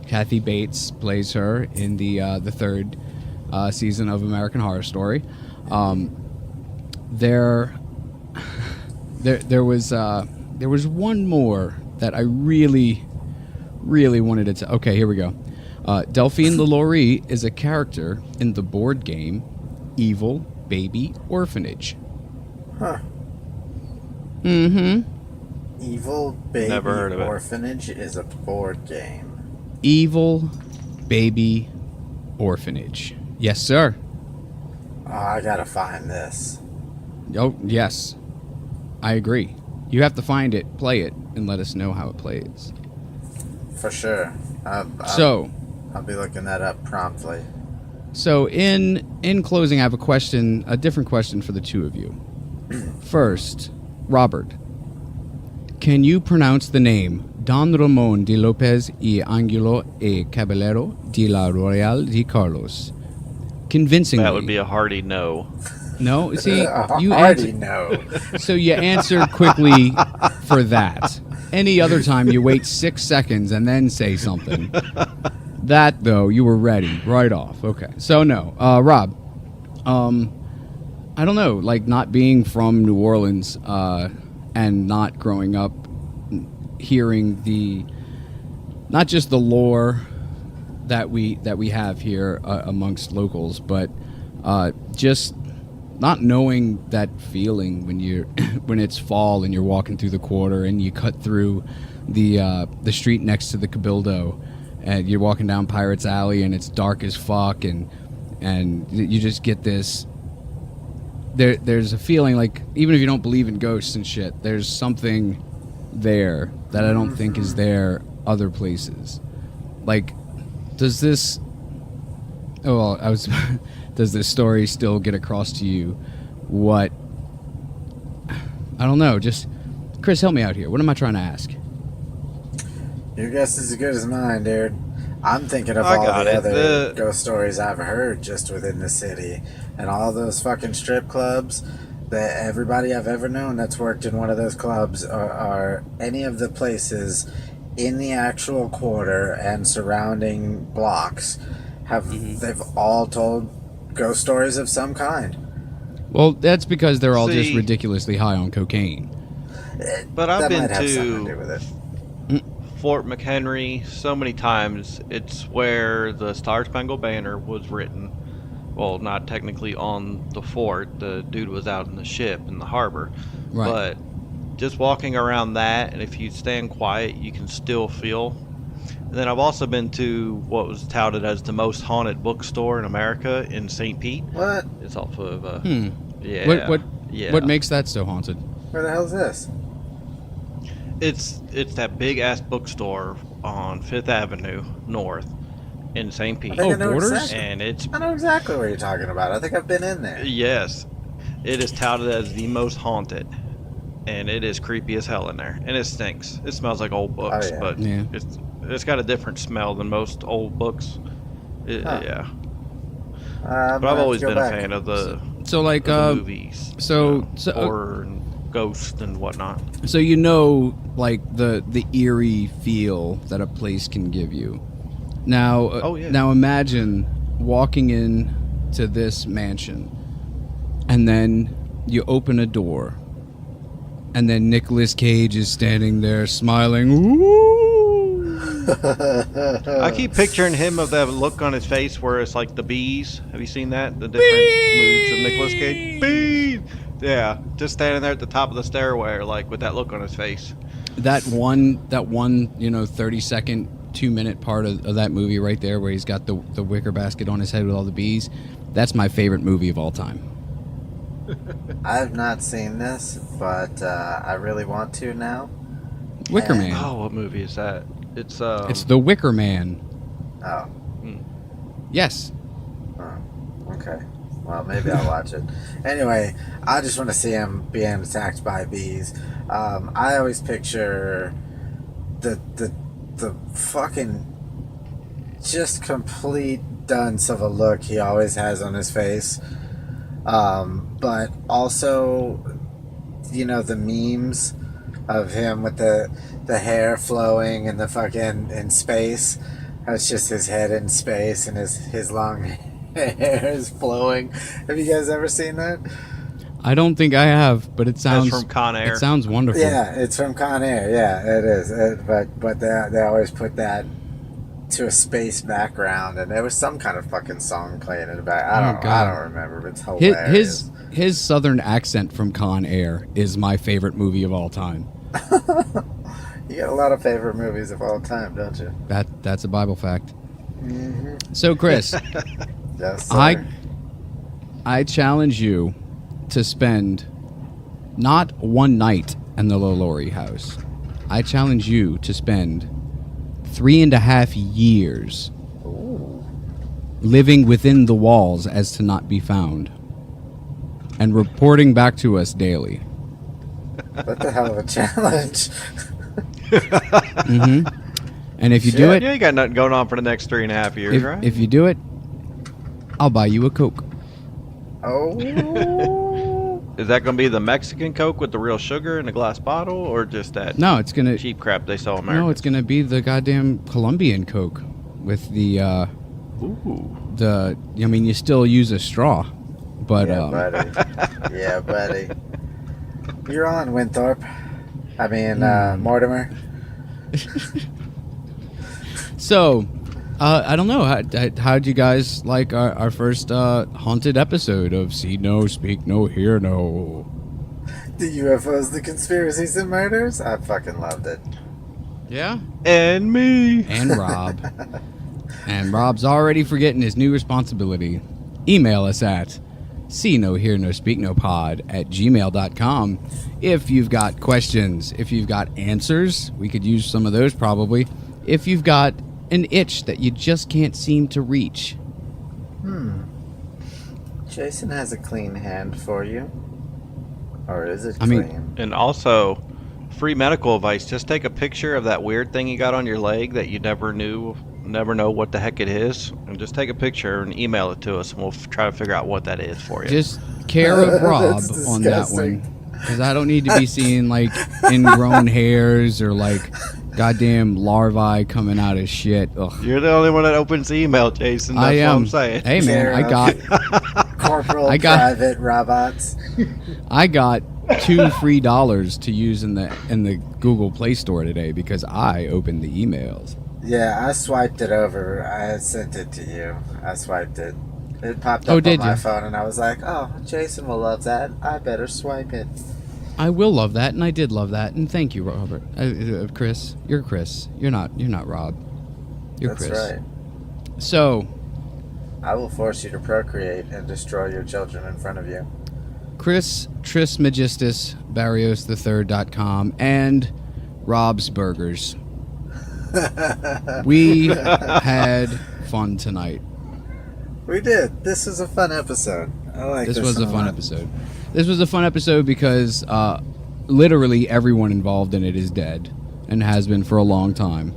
Kathy Bates plays her in the third season of American Horror Story. There was one more that I really wanted to. Okay, here we go. Delphine Lalauries is a character in the board game Evil Baby Orphanage. Huh. Mm-hmm. Evil Baby Never heard of it. Orphanage is a board game. Evil Baby Orphanage. Yes, sir. Oh, I gotta find this. Oh, yes. I agree. You have to find it, play it, and let us know how it plays. For sure. So, I'll be looking that up promptly. So in closing, I have a different question for the two of you. First, Robert, can you pronounce the name Don Ramon de Lopez y Angulo e Caballero de la Royal de Carlos convincingly? That would be a hearty no. No, see, you already answer. know. So you answer quickly for that. Any other time, you wait 6 seconds and then say something. That, though, you were ready right off. Okay. So, no. Rob, I don't know, like not being from New Orleans and not growing up hearing not just the lore that we have here amongst locals, but just not knowing that feeling when it's fall and you're walking through the quarter and you cut through the street next to the Cabildo and you're walking down Pirates Alley and it's dark as fuck and you just get this. There's a feeling like even if you don't believe in ghosts and shit, there's something there that I don't think is there other places. Like, does this? Oh, well, does this story still get across to you? What? I don't know. Just Chris, help me out here. What am I trying to ask? Your guess is as good as mine, dude. I'm thinking of I all got the it. other ghost stories I've heard just within the city. And all those fucking strip clubs that everybody I've ever known that's worked in one of those clubs are any of the places in the actual quarter and surrounding blocks they've all told ghost stories of some kind. Well, that's because they're all just See- ridiculously high on cocaine. But I've That been might have something to to do with it. Fort McHenry so many times. It's where the Star Spangled Banner was written. Well, not technically on the fort. The dude was out in the ship in the harbor. Right. But just walking around that, and if you stand quiet, you can still feel. And then I've also been to what was touted as the most haunted bookstore in America in St. Pete. What? It's off of Yeah. What makes that so haunted? Where the hell is this? It's that big ass bookstore on Fifth Avenue North in St. Pete. I think I know Borders? exactly- And it's I know exactly what you're talking about. I think I've been in there. yes, it is touted as the most haunted, and it is creepy as hell in there, and it stinks. It smells like old books, Oh, yeah. but Yeah. it's got a different smell than most old books. Huh. Yeah, I but might I've have always to go been back. a fan of the, So like of the movies, so- horror and ghosts and whatnot. So like the eerie feel that a place can give you. Now, Oh, yeah. Now imagine walking in to this mansion, and then you open a door, and then Nicolas Cage is standing there smiling. Ooh. I keep picturing him of that look on his face where it's like the bees. Have you seen that? The different moods of Nicolas Cage. Bees. Yeah, just standing there at the top of the stairway, like with that look on his face. That one, 30-second, 2-minute part of that movie right there where he's got the wicker basket on his head with all the bees. That's my favorite movie of all time. I've not seen this, but I really want to now. Wicker And- Man. Oh, what movie is that? It's It's The Wicker Man. Oh, Yes. okay. Well, maybe I'll watch it. Anyway, I just want to see him being attacked by bees. I always picture the fucking just complete dunce of a look he always has on his face. But also, the memes of him with the hair flowing and the fucking in space. That's just his head in space and his long hair is flowing. Have you guys ever seen that? I don't think I have, but it sounds That's from Con Air. It sounds wonderful. Yeah, it's from Con Air. Yeah, it is. But they always put that to a space background, and there was some kind of fucking song playing in the back. I don't remember, but it's hilarious. His southern accent from Con Air is my favorite movie of all time. You got a lot of favorite movies of all time, don't you? That's a Bible fact. Mm-hmm. So, Chris, Yes, sir. I challenge you to spend not one night in the Lalaurie house. I challenge you to spend 3.5 years living within the walls as to not be found and reporting back to us daily. What the hell of a challenge. Mm-hmm. And if you do it, You ain't got nothing going on for the next 3.5 years, right? if you do it, I'll buy you a Coke. Oh. Is that going to be the Mexican Coke with the real sugar in a glass bottle, or just that No, it's gonna. cheap crap they sell in America? No, it's gonna be the goddamn Colombian Coke with the. Ooh. I mean, you still use a straw, but Yeah, buddy. Yeah, buddy. You're on, Winthorpe. I mean, Mortimer. So, I don't know. How'd you guys like our first haunted episode of See No, Speak No, Hear No? The UFOs, the conspiracies, and murders? I fucking loved it. Yeah. And me. And Rob. And Rob's already forgetting his new responsibility. Email us at see no hear no speak no pod at gmail.com if you've got questions, if you've got answers. We could use some of those probably. If you've got an itch that you just can't seem to reach. Jason has a clean hand for you. Or is it I clean? mean- And also, free medical advice. Just take a picture of that weird thing you got on your leg that you never know what the heck it is, and just take a picture and email it to us, and we'll try to figure out what that is for you. Just care of Rob That's on that disgusting. one. Because I don't need to be seeing like ingrown hairs or like goddamn larvae coming out of shit. Ugh. You're the only one that opens the email, Jason. That's I what am. I'm saying. Hey man, Care I of. got Corporal I got- private robots. $2 free to use in the Google Play Store today because I opened the emails. Yeah, I swiped it over. I sent it to you. I swiped it. It popped Oh, up on did my you? phone, and I was like, "Oh, Jason will love that. I better swipe it." I will love that, and I did love that, and thank you, Robert. Chris, you're Chris. You're not Rob. You're That's Chris. right. So, I will force you to procreate and destroy your children in front of you. Chris Trismegistus Barrios III.com and Rob's Burgers. We had fun tonight. We did. This was a fun episode. I like this. This was a one fun lot. episode. This was a fun episode because literally everyone involved in it is dead and has been for a long time.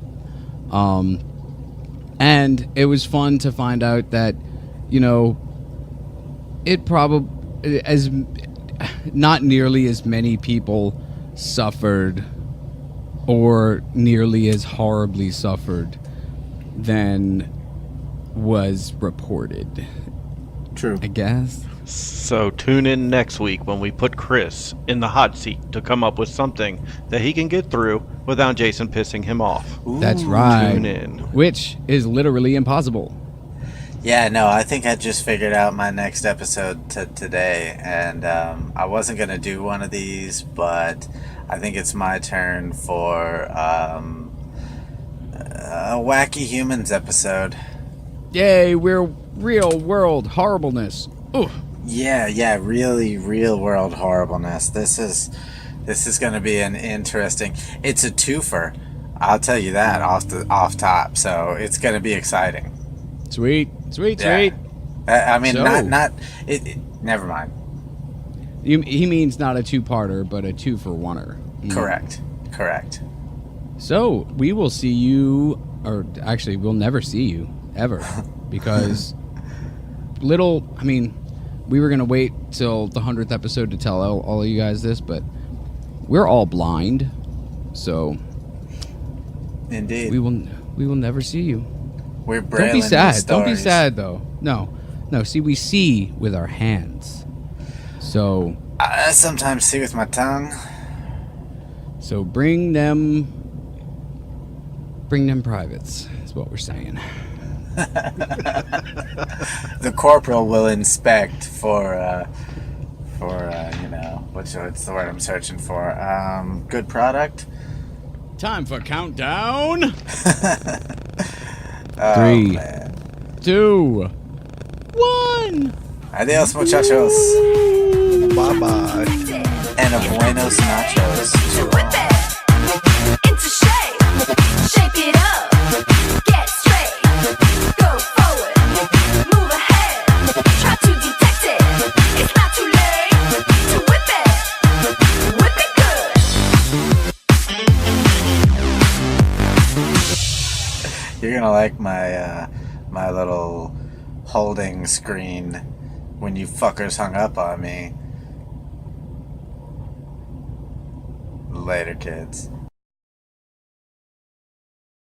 And it was fun to find out that, it probably as not nearly as many people suffered or nearly as horribly suffered than was reported, True. I guess. So tune in next week when we put Chris in the hot seat to come up with something that he can get through without Jason pissing him off. That's right. Tune in. Which is literally impossible. Yeah, no, I think I just figured out my next episode today, and I wasn't going to do one of these, but I think it's my turn for a Wacky Humans episode. Yay, we're real world horribleness. Ooh. Yeah, really real world horribleness. This is going to be an interesting. It's a twofer. I'll tell you that off top. So it's going to be exciting. Sweet. Yeah. I mean, So- not it. Never mind. He means not a two-parter, but a two-for-oneer. Correct. So we will see you, or actually, we'll never see you ever, because we were gonna wait till the 100th episode to tell all of you guys this, but we're all blind. So Indeed. we will never see you. We're Don't be brailing sad. these Don't be stories. sad though. No. See, we see with our hands. So I sometimes see with my tongue. bring them privates. Is what we're saying. The corporal will inspect for what's the word I'm searching for? Good product. Time for countdown. Oh, 3, man. 2, 1. Adios, muchachos. Bye bye. And a buenos nachos. Whip it into shape, shake it up, get straight, go forward, move ahead, try to detect it. It's not too late to whip it good. You're gonna like my little holding screen when you fuckers hung up on me. Later, kids.